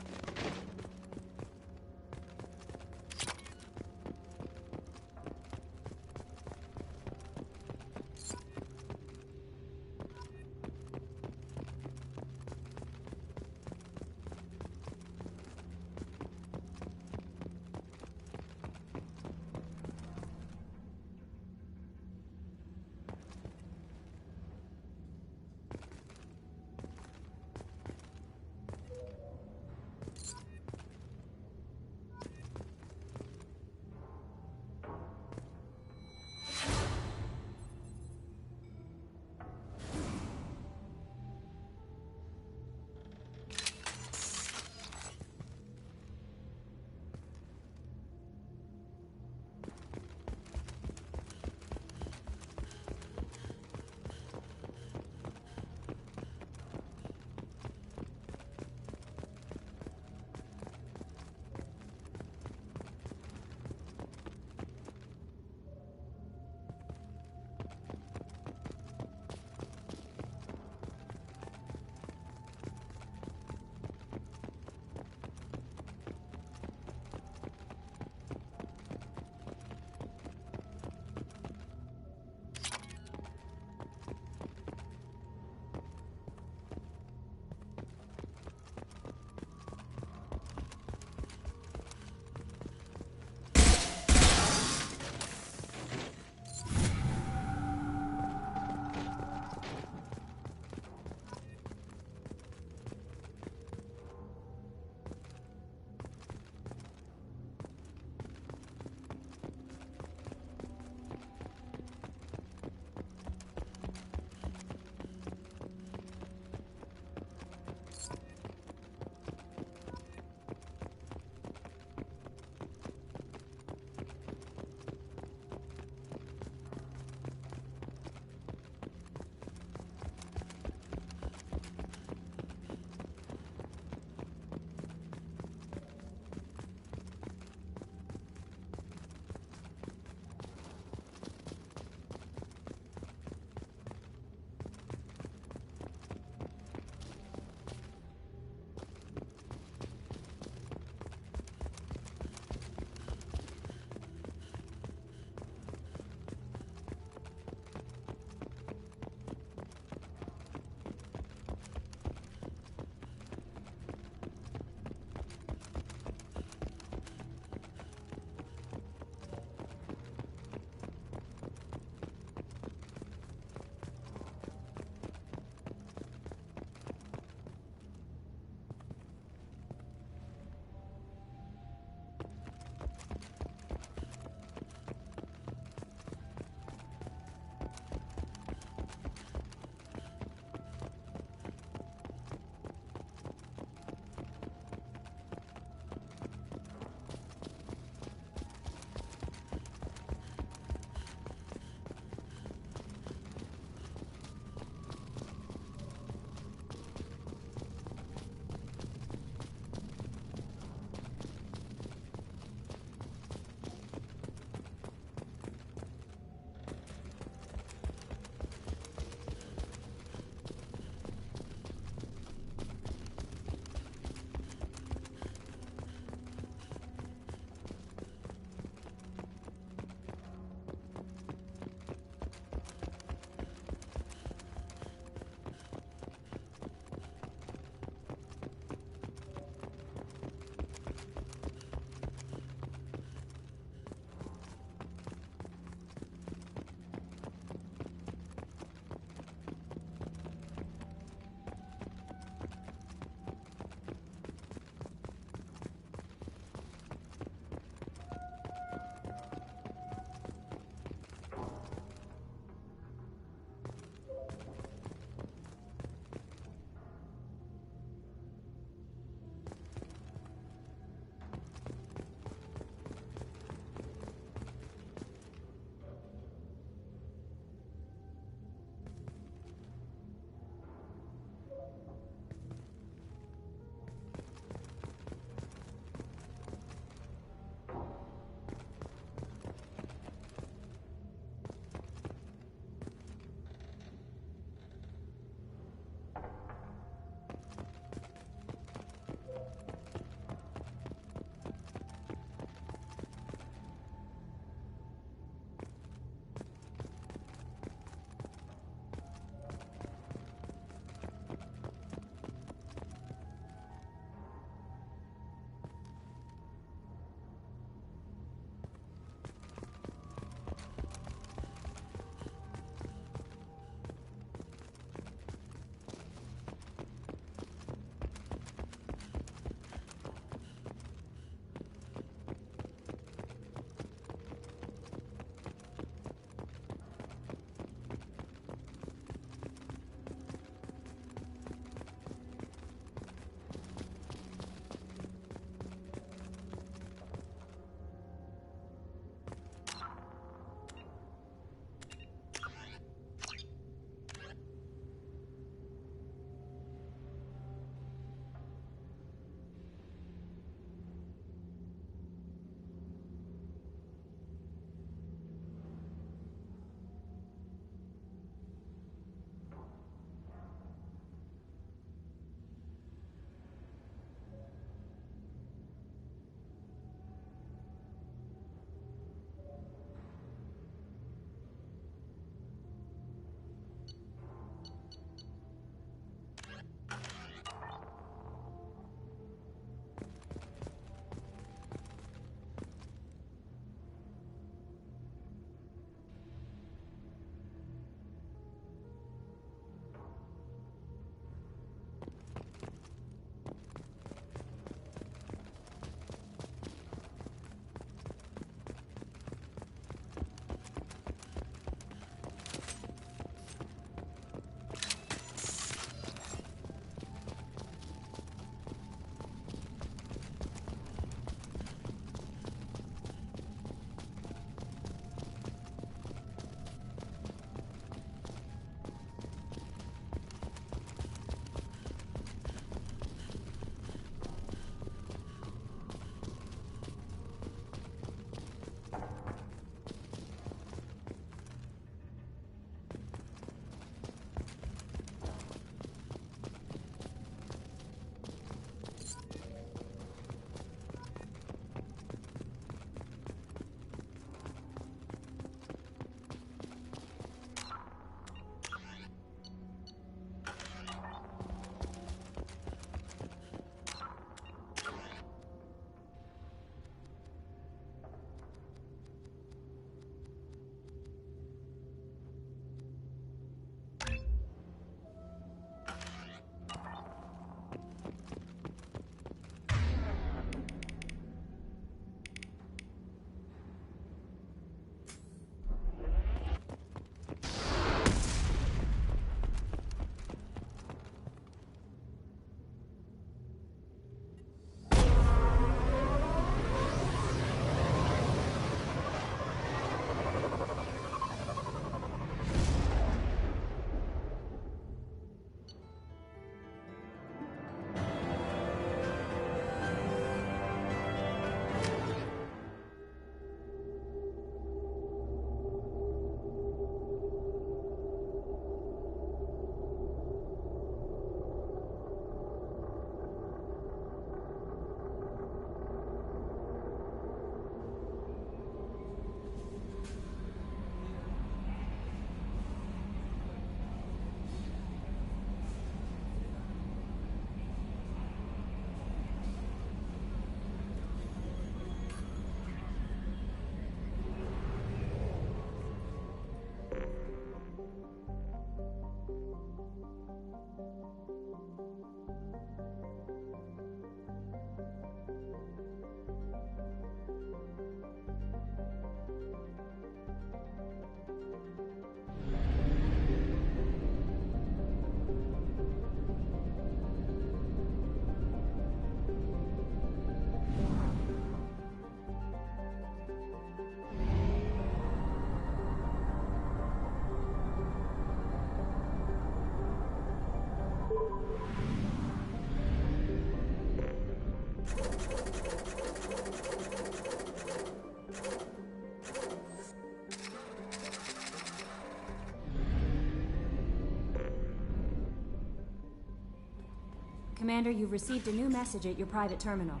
Commander, you've received a new message at your private terminal.